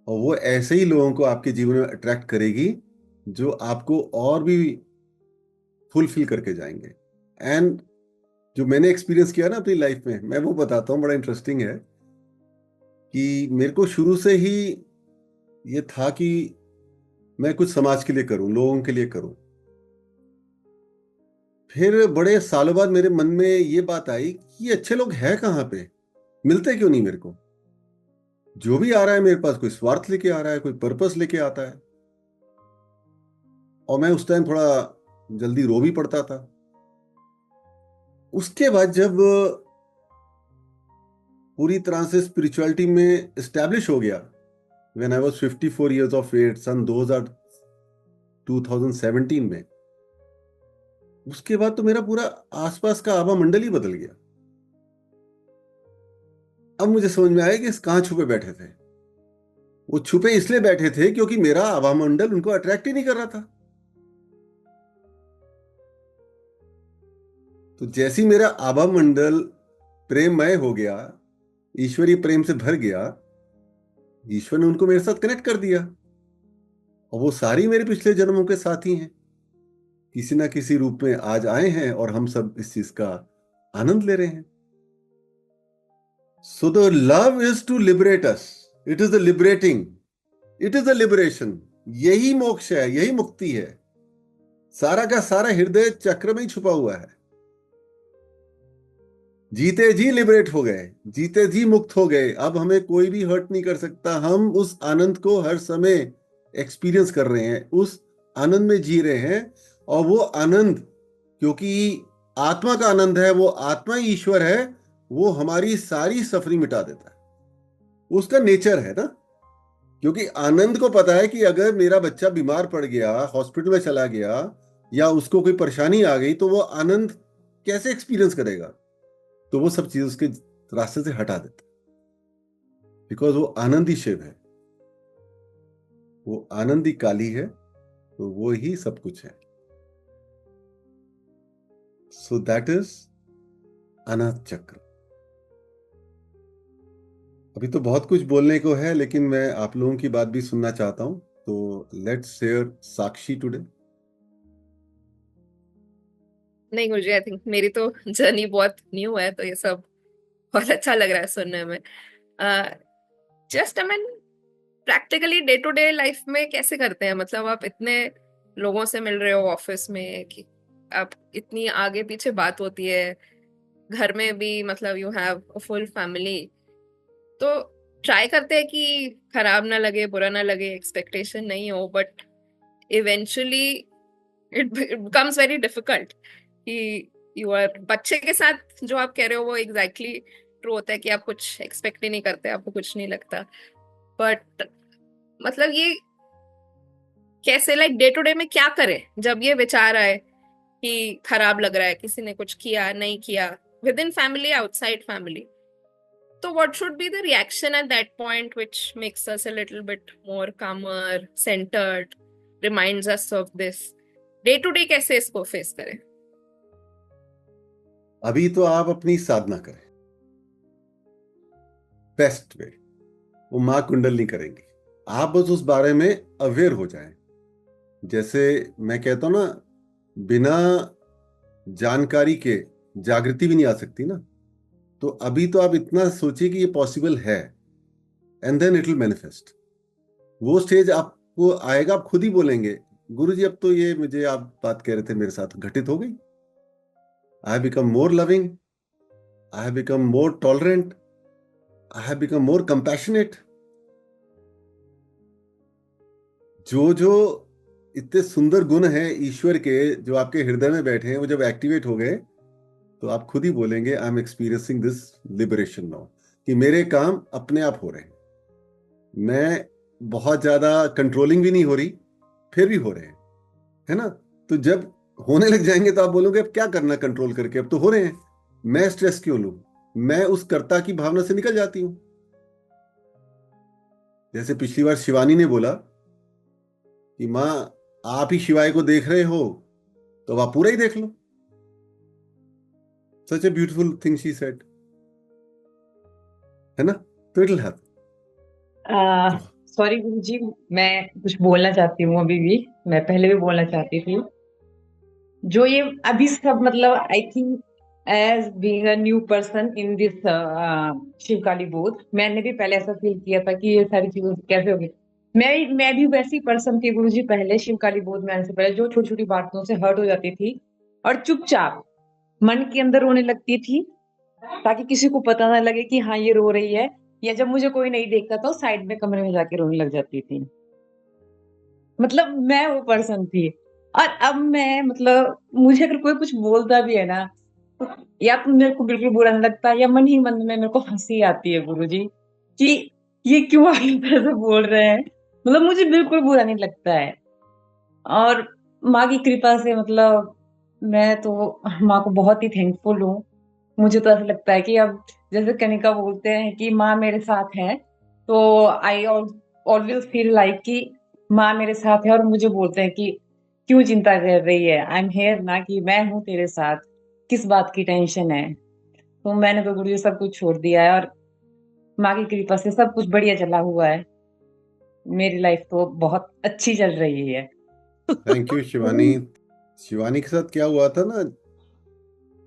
और वो ऐसे ही लोगों को आपके जीवन में अट्रैक्ट करेगी जो आपको और भी फुलफिल करके जाएंगे। एंड जो मैंने एक्सपीरियंस किया ना अपनी लाइफ में, मैं वो बताता हूँ, बड़ा इंटरेस्टिंग है कि मेरे को शुरू से ही ये था कि मैं कुछ समाज के लिए करूं, लोगों के लिए करूं। फिर बड़े सालों बाद मेरे मन में ये बात आई कि ये अच्छे लोग हैं कहाँ पे, मिलते क्यों नहीं मेरे को। जो भी आ रहा है मेरे पास, कोई स्वार्थ लेके आ रहा है, कोई पर्पस लेके आता है। और मैं उस टाइम थोड़ा जल्दी रो भी पड़ता था। उसके बाद जब पूरी तरह से स्पिरिचुअलिटी में एस्टैब्लिश हो गया, when I was 54 years of age, सन 2017 में, उसके बाद तो मेरा पूरा आसपास का आभा मंडल ही बदल गया। अब मुझे समझ में आया कि कहां छुपे बैठे थे। वो छुपे इसलिए बैठे थे क्योंकि मेरा आभा मंडल उनको अट्रैक्ट ही नहीं कर रहा था। तो जैसे ही मेरा आभा मंडल प्रेममय हो गया, ईश्वरीय प्रेम से भर गया, ईश्वर ने उनको मेरे साथ कनेक्ट कर दिया, और वो सारी मेरे पिछले जन्मों के साथी हैं, किसी ना किसी रूप में आज आए हैं, और हम सब इस चीज का आनंद ले रहे हैं। So the love is to liberate us, it is the liberating, it is the liberation. यही मोक्ष है, यही मुक्ति है। सारा का सारा हृदय चक्र में ही छुपा हुआ है। जीते जी लिबरेट हो गए, जीते जी मुक्त हो गए। अब हमें कोई भी हर्ट नहीं कर सकता। हम उस आनंद को हर समय एक्सपीरियंस कर रहे हैं, उस आनंद में जी रहे हैं। और वो आनंद, क्योंकि आत्मा का आनंद है, वो आत्मा ही ईश्वर है, वो हमारी सारी सफरिंग मिटा देता है। उसका नेचर है ना। क्योंकि आनंद को पता है कि अगर मेरा बच्चा बीमार पड़ गया, हॉस्पिटल में चला गया, या उसको कोई परेशानी आ गई, तो वो आनंद कैसे एक्सपीरियंस करेगा। तो वो सब चीज उसके रास्ते से हटा देता है, बिकॉज वो आनंदी शिव है, वो आनंदी काली है, तो वो ही सब कुछ है। सो दैट इज अनाथ चक्र। अभी तो बहुत कुछ बोलने को है, लेकिन मैं आप लोगों की बात भी सुनना चाहता हूं। तो लेट्स शेयर साक्षी टुडे। नहीं गुरुजी, आई थिंक मेरी तो जर्नी बहुत न्यू है, तो ये सब बहुत अच्छा लग रहा है सुनने में। Just I mean practically day to day life में कैसे करते हैं, मतलब आप इतने लोगों से मिल रहे हो ऑफिस में, कि आप इतनी आगे पीछे बात होती है, घर में भी मतलब you have a full family, तो ट्राई करते हैं कि खराब ना लगे, बुरा ना लगे, एक्सपेक्टेशन नहीं हो, but eventually it becomes very difficult कि यू आर बच्चे के साथ जो आप कह रहे हो वो एग्जैक्टली ट्रू होता है कि आप कुछ एक्सपेक्ट ही नहीं करते, आपको कुछ नहीं लगता। बट मतलब ये कैसे, लाइक डे टू डे में क्या करें जब ये विचार आए कि खराब लग रहा है, किसी ने कुछ किया नहीं किया, with in family, outside family, तो what should be the reaction at that point which makes us a little bit more calmer, centered, reminds us of this? Day to day कैसे इसको फेस करें? अभी तो आप अपनी साधना करें बेस्ट वे, वो माँ कुंडलनी करेंगी। आप बस उस बारे में अवेयर हो जाएं। जैसे मैं कहता हूं ना, बिना जानकारी के जागृति भी नहीं आ सकती ना। तो अभी तो आप इतना सोचिए कि ये पॉसिबल है, and then it will manifest. वो स्टेज आपको आएगा, आप खुद ही बोलेंगे, गुरुजी अब तो ये मुझे आप बात कह रहे थे मेरे साथ घटित हो गई। I have become more loving, I have become more tolerant, I have become more compassionate. जो जो इतने सुंदर गुण हैं ईश्वर के जो आपके हृदय में बैठे हैं, वो जब एक्टिवेट हो गए तो आप खुद ही बोलेंगे I am experiencing this liberation now, कि मेरे काम अपने आप हो रहे हैं। मैं बहुत ज्यादा कंट्रोलिंग भी नहीं हो रही, फिर भी हो रहे हैं, है ना। तो जब होने लग जाएंगे तो आप बोलोगे अब क्या करना कंट्रोल करके, अब तो हो रहे हैं, मैं स्ट्रेस क्यों लूं। मैं उस कर्ता की भावना से निकल जाती हूं। जैसे पिछली बार शिवानी ने बोला कि माँ आप ही शिवाय को देख रहे हो तो अब आप पूरा ही देख लो। Such a beautiful thing she said, है ना। तो it will happen. Sorry Guruji, मैं कुछ बोलना चाहती हूँ अभी भी, मैं पहले भी बोलना चाहती थी। जो ये अभी सब मतलब I think as being a new person in this Shivkali Bodh, मैंने भी पहले ऐसा फील किया था कि ये सारी चीजें कैसे होगी। मैं भी वैसी पर्सन थी गुरुजी, पहले शिवकाली बोध में आने से पहले, जो छोटी छोटी बातों से हर्ट हो जाती थी और चुपचाप मन के अंदर रोने लगती थी, ताकि किसी को पता ना लगे कि हाँ ये रो रही है, या जब मुझे कोई नहीं देखता तो साइड में कमरे में जाके रोने लग जाती थी। मतलब मैं वो पर्सन थी। और अब मैं मतलब मुझे अगर कोई कुछ बोलता भी है ना, तो या तो मेरे को बिल्कुल बुरा नहीं लगता, या मन ही मन में मेरे को हंसी आती है गुरुजी कि ये क्यों आगे तरह से बोल रहे हैं। मतलब मुझे बिल्कुल बुरा नहीं लगता है। और माँ की कृपा से मतलब मैं तो माँ को बहुत ही थैंकफुल हूँ। मुझे तो ऐसा लगता है कि अब जैसे कनिका बोलते हैं कि माँ मेरे साथ है, तो आई ऑलवेज फील लाइक कि माँ मेरे साथ है, और मुझे बोलते हैं कि क्यों चिंता कर रही है, आई एम हेयर ना, कि मैं हूँ तेरे साथ, किस बात की टेंशन है। तो मैंने तो गुरु जी सब कुछ छोड़ दिया है, और माँ की कृपा से सब कुछ बढ़िया चला हुआ है। मेरी लाइफ तो बहुत अच्छी चल रही है। Thank you Shivani. शिवानी के साथ क्या हुआ था ना,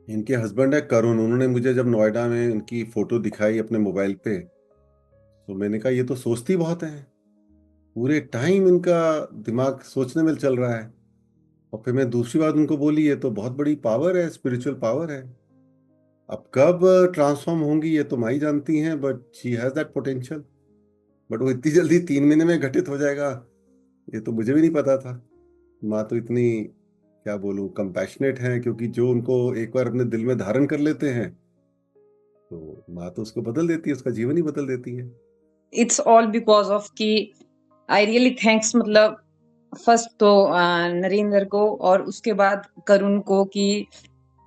इनके हस्बैंड है करुण, उन्होंने मुझे जब नोएडा में उनकी फोटो दिखाई अपने मोबाइल पे, तो मैंने कहा ये तो सोचती बहुत है, पूरे टाइम इनका दिमाग सोचने में चल रहा है। और फिर मैं दूसरी बात उनको बोली, ये तो बहुत बड़ी पावर है, स्पिरिचुअल पावर है। अब कब ट्रांसफॉर्म होंगी ये तो माँ ही जानती हैं, but she has that potential. But वो इतनी जल्दी 3 महीने में घटित हो जाएगा ये तो मुझे भी नहीं पता था। माँ तो इतनी, क्या बोलूं, कंपैशनेट है, क्योंकि जो उनको एक बार अपने दिल में धारण कर लेते हैं तो माँ तो उसको बदल देती है, उसका जीवन ही बदल देती है। इट्स ऑल बिकॉज ऑफ कि आई रियली थैंक्स, मतलब फर्स्ट तो नरेंद्र को, और उसके बाद करुण को, कि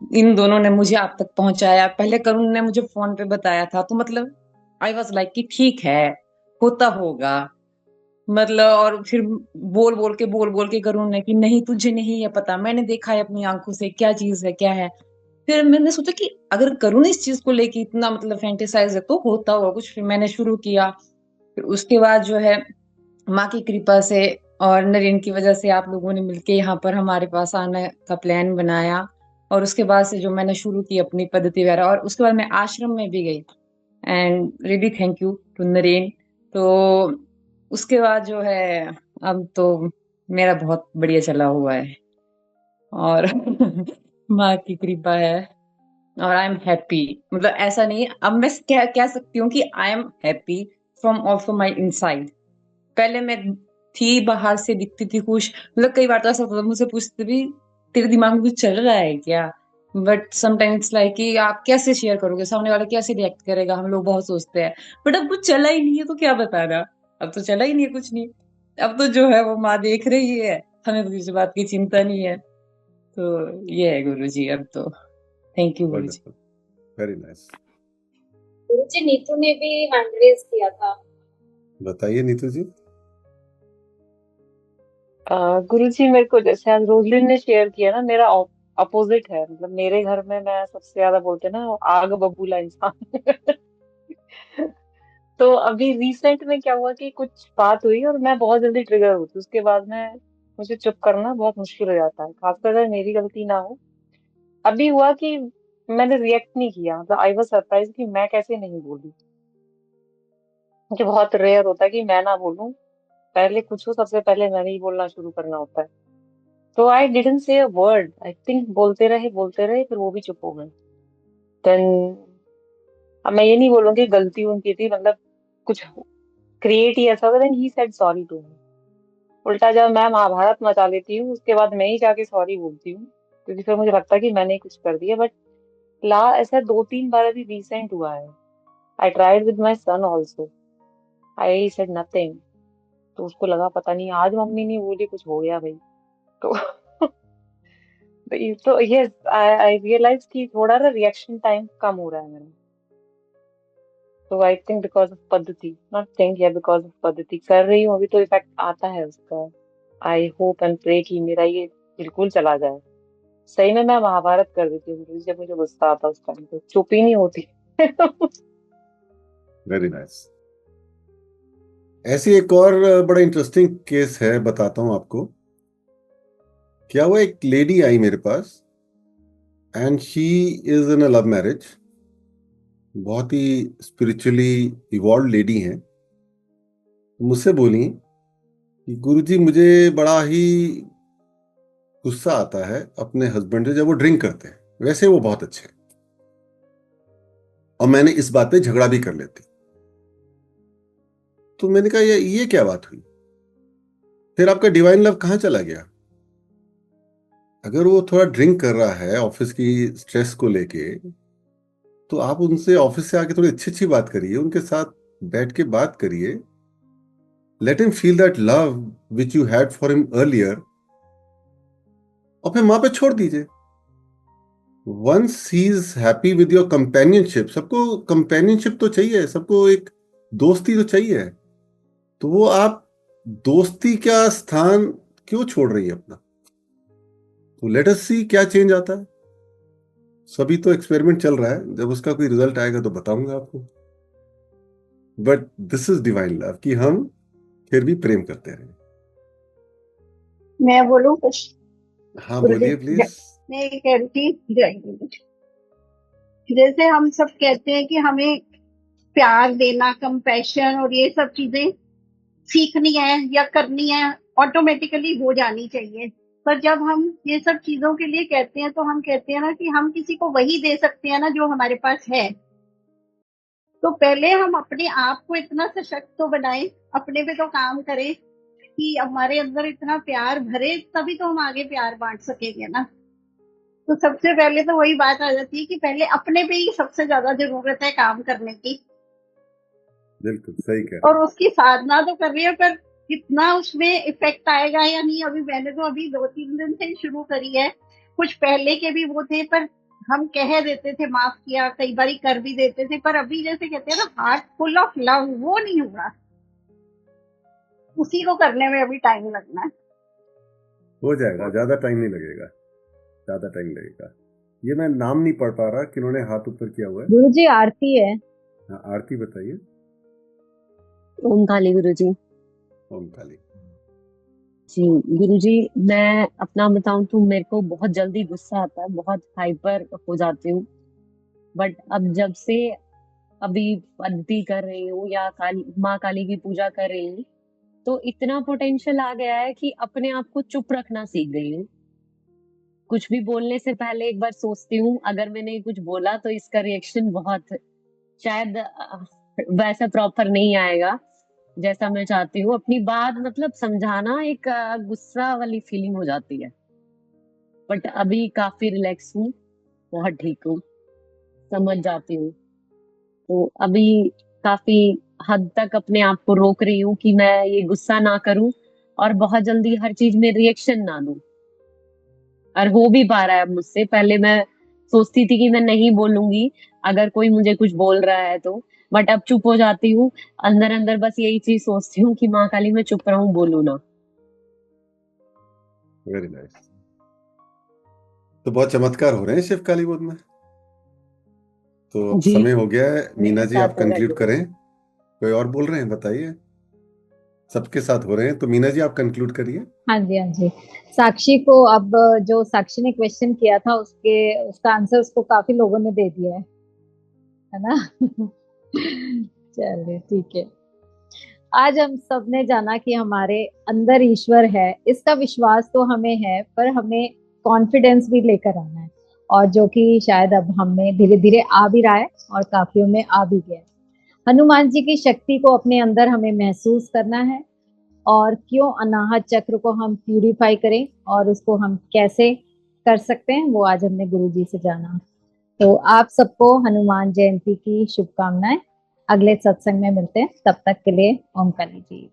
इन दोनों ने मुझे आप तक पहुंचाया। पहले करुण ने मुझे फोन पे बताया था, तो मतलब आई वाज लाइक कि ठीक है, होता होगा, मतलब। और फिर बोल बोल के करुण ने कि नहीं तुझे नहीं है पता, मैंने देखा है अपनी आंखों से क्या चीज है क्या है। फिर मैंने सोचा कि अगर करुण इस चीज को लेके इतना मतलब फैंटेसाइज है तो होता होगा कुछ। फिर मैंने शुरू किया। फिर उसके बाद जो है माँ की कृपा से और नरेन की वजह से आप लोगों ने मिलके यहाँ पर हमारे पास आने का प्लान बनाया, और उसके बाद से जो मैंने शुरू की अपनी पद्धति वगैरह, और उसके बाद मैं आश्रम में भी गई। And really thank you to Naren. तो उसके बाद जो है अब तो मेरा बहुत बढ़िया चला हुआ है, और माँ की कृपा है, और आई एम हैप्पी। मतलब ऐसा नहीं, अब मैं कह सकती हूँ कि I am happy from also my inside. पहले मैं थी बाहर से दिखती थी खुश, मतलब कई बार तो ऐसा होता था, मुझसे पूछते भी तेरे दिमाग में कुछ चल रहा है क्या, बट समटाइम्स लाइक कि आप कैसे शेयर करोगे, सामने वाला कैसे रिएक्ट करेगा, हम लोग बहुत सोचते हैं। बट अब कुछ चला ही नहीं है तो क्या बताना, अब तो चला ही नहीं है कुछ नहीं। अब तो जो है वो माँ देख रही है, हमें तो किसी बात की चिंता नहीं है। तो ये है गुरुजी अब तो। Thank you Guruji. Wonderful, very nice. Guruji, Neetu ने भी हैंड रेज किया था। बताइए नीतू जी। गुरुजी, मेरे को जैसे आज रोजलिन ने शेयर किया ना, मेरा अपोजिट है। मतलब मेरे घर में मैं सबसे ज्यादा बोलते हैं ना आग बबूला इंसान। तो अभी रिसेंट में क्या हुआ कि कुछ बात हुई और मैं बहुत जल्दी ट्रिगर होती हूँ। उसके बाद में मुझे चुप करना बहुत मुश्किल हो जाता है, खासकर अगर मेरी गलती ना हो। अभी हुआ कि मैंने रिएक्ट नहीं किया। मतलब आई वाज सरप्राइज कि मैं कैसे नहीं बोली। मुझे बहुत रेयर होता है कि मैं ना बोलूं। पहले कुछ हो सबसे पहले मैंने ही बोलना शुरू करना होता है। तो I didn't say a word. I think बोलते रहे फिर वो भी चुप हो गए। देन अब मैं ये नहीं बोलूंगी गलती उनकी थी, मतलब कुछ क्रिएट ही ऐसा होगा। Then he said sorry to me. उल्टा जब मैं महाभारत मचा लेती हूँ उसके बाद मैं ही जाके सॉरी बोलती हूँ, क्योंकि फिर मुझे लगता है कि मैंने ही कुछ कर दिया। बट ला ऐसा 2-3 बार अभी रिसेंट हुआ है। I tried with my son also, I said nothing. तो उसको लगा पता नहीं आज मम्मी नहीं बोली, कुछ हो गया भाई। तो तो यस, आई रियलाइज कि थोड़ा ना रिएक्शन टाइम कम हो रहा है मेरा। तो आई थिंक बिकॉज ऑफ पद्धति, नॉट थिंक, या बिकॉज ऑफ पद्धति कर रही हूँ अभी तो इफेक्ट आता है उसका। आई होप एंड प्रे कि मेरा ये बिल्कुल चला जाए। सही में मैं महाभारत कर देती हूँ जब मुझे गुस्सा आता है उस टाइम पे, चुप ही नहीं होती। Very nice. ऐसी एक और बड़ा इंटरेस्टिंग केस है, बताता हूं आपको। क्या हुआ, एक लेडी आई मेरे पास and she is in a love marriage. बहुत ही स्पिरिचुअली इवॉल्व लेडी हैं। मुझसे बोली कि गुरुजी मुझे बड़ा ही गुस्सा आता है अपने हस्बैंड से जब वो ड्रिंक करते हैं। वैसे वो बहुत अच्छे हैं और मैंने इस बात पे झगड़ा भी कर लेती। तो मैंने कहा ये क्या बात हुई, फिर आपका डिवाइन लव कहाँ चला गया? अगर वो थोड़ा ड्रिंक कर रहा है ऑफिस की स्ट्रेस को लेके, तो आप उनसे ऑफिस से आके थोड़ी अच्छी अच्छी बात करिए, उनके साथ बैठ के बात करिए। Let him feel that love which you had for him earlier, और फिर वहां पे छोड़ दीजिए। Once he is happy with your companionship, सबको कंपेनियनशिप तो चाहिए, सबको एक दोस्ती तो चाहिए। तो वो आप दोस्ती का स्थान क्यों छोड़ रही है अपना? तो लेट अस सी क्या चेंज आता है। सभी तो एक्सपेरिमेंट चल रहा है, जब उसका कोई रिजल्ट आएगा तो बताऊंगा आपको। But this is divine love कि हम फिर भी प्रेम करते रहे। मैं बोलूं कुछ? हाँ गुरुदेव, बोलिए प्लीज। मैं ये कह रही थी, जैसे हम सब कहते हैं कि हमें प्यार देना, कंपैशन और ये सब चीजें सीखनी है या करनी है, ऑटोमेटिकली हो जानी चाहिए। पर जब हम ये सब चीजों के लिए कहते हैं तो हम कहते हैं ना कि हम किसी को वही दे सकते हैं ना जो हमारे पास है। तो पहले हम अपने आप को इतना सशक्त तो बनाए, अपने पे तो काम करें कि हमारे अंदर इतना प्यार भरे, तभी तो हम आगे प्यार बांट सकेंगे ना। तो सबसे पहले तो वही बात आ जाती है कि पहले अपने पे ही सबसे ज्यादा जरूरत है काम करने की। बिल्कुल सही कह रहे और हैं। उसकी साधना तो कर रही है, पर कितना उसमें इफेक्ट आएगा या नहीं, अभी मैंने तो अभी 2-3 दिन से ही शुरू करी है। कुछ पहले के भी वो थे, पर हम कह देते थे माफ किया, कई बार कर भी देते थे, पर अभी जैसे कहते हैं ना हार्ट फुल ऑफ लव, वो नहीं हुआ। उसी को करने में अभी टाइम लगना है। हो जाएगा, ज्यादा टाइम नहीं लगेगा, ज्यादा टाइम लगेगा। ये मैं नाम नहीं पढ़ पा रहा, किन्होंने हाथ ऊपर किया हुआ है? गुरुजी, आरती है। हाँ आरती बताइए। ओम काली गुरुजी। ओम काली। जी गुरुजी, मैं अपना बताऊं तो मेरे को बहुत जल्दी गुस्सा आता है, बहुत हाइपर हो जाती हूँ। बट अब जब से अभी पद्धति कर रही हूँ या काली माँ काली की पूजा कर रही हूँ, तो इतना पोटेंशियल आ गया है कि अपने आप को चुप रखना सीख गई हूँ। कुछ भी बोलने से पहले एक बार सोचती हूँ, अगर मैंने कुछ बोला तो इसका रिएक्शन बहुत शायद वैसा प्रॉपर नहीं आएगा जैसा मैं चाहती हूँ। अपनी बात मतलब समझाना एक गुस्सा वाली फीलिंग हो जाती है। बट अभी काफी रिलैक्स हूँ। बहुत ठीक हूँ, समझ जाती हूँ। तो अभी काफी हद तक अपने आप को रोक रही हूँ कि मैं ये गुस्सा ना करूं और बहुत जल्दी हर चीज में रिएक्शन ना दूं। और हो भी पा रहा है अब मुझसे। पहले मैं सोचती थी कि मैं नहीं बोलूंगी अगर कोई मुझे कुछ बोल रहा है तो, बट अब चुप हो जाती हूँ। अंदर अंदर बस यही चीज सोचती हूँ कि माँ काली मैं चुप रहूं, बोलूं ना। Very nice. तो बहुत चमत्कार हो रहे हैं शिव काली गोद में। तो अब जी, समय हो गया है, मीना मेरे जी साथ आप हो रहा है कंक्लूड गुरु करें। जी। कोई और बोल रहे हैं बताइए। सबके साथ हो रहे हैं तो मीना जी आप कंक्लूड करिए। हाँ जी, हाँ जी। साक्षी को अब, जो साक्षी ने क्वेश्चन किया था उसका आंसर उसको काफी लोगों ने दे दिया है ना? चलिए ठीक है। आज हम सब ने जाना कि हमारे अंदर ईश्वर है, इसका विश्वास तो हमें है, पर हमें कॉन्फिडेंस भी लेकर आना है, और जो कि शायद अब हमें धीरे धीरे आ भी रहा है और काफियों में आ भी गया है। हनुमान जी की शक्ति को अपने अंदर हमें महसूस करना है, और क्यों अनाहत चक्र को हम प्यूरिफाई करें और उसको हम कैसे कर सकते हैं, वो आज हमने गुरु जी से जाना। तो आप सबको हनुमान जयंती की शुभकामनाएं। अगले सत्संग में मिलते हैं, तब तक के लिए ओम काली जी।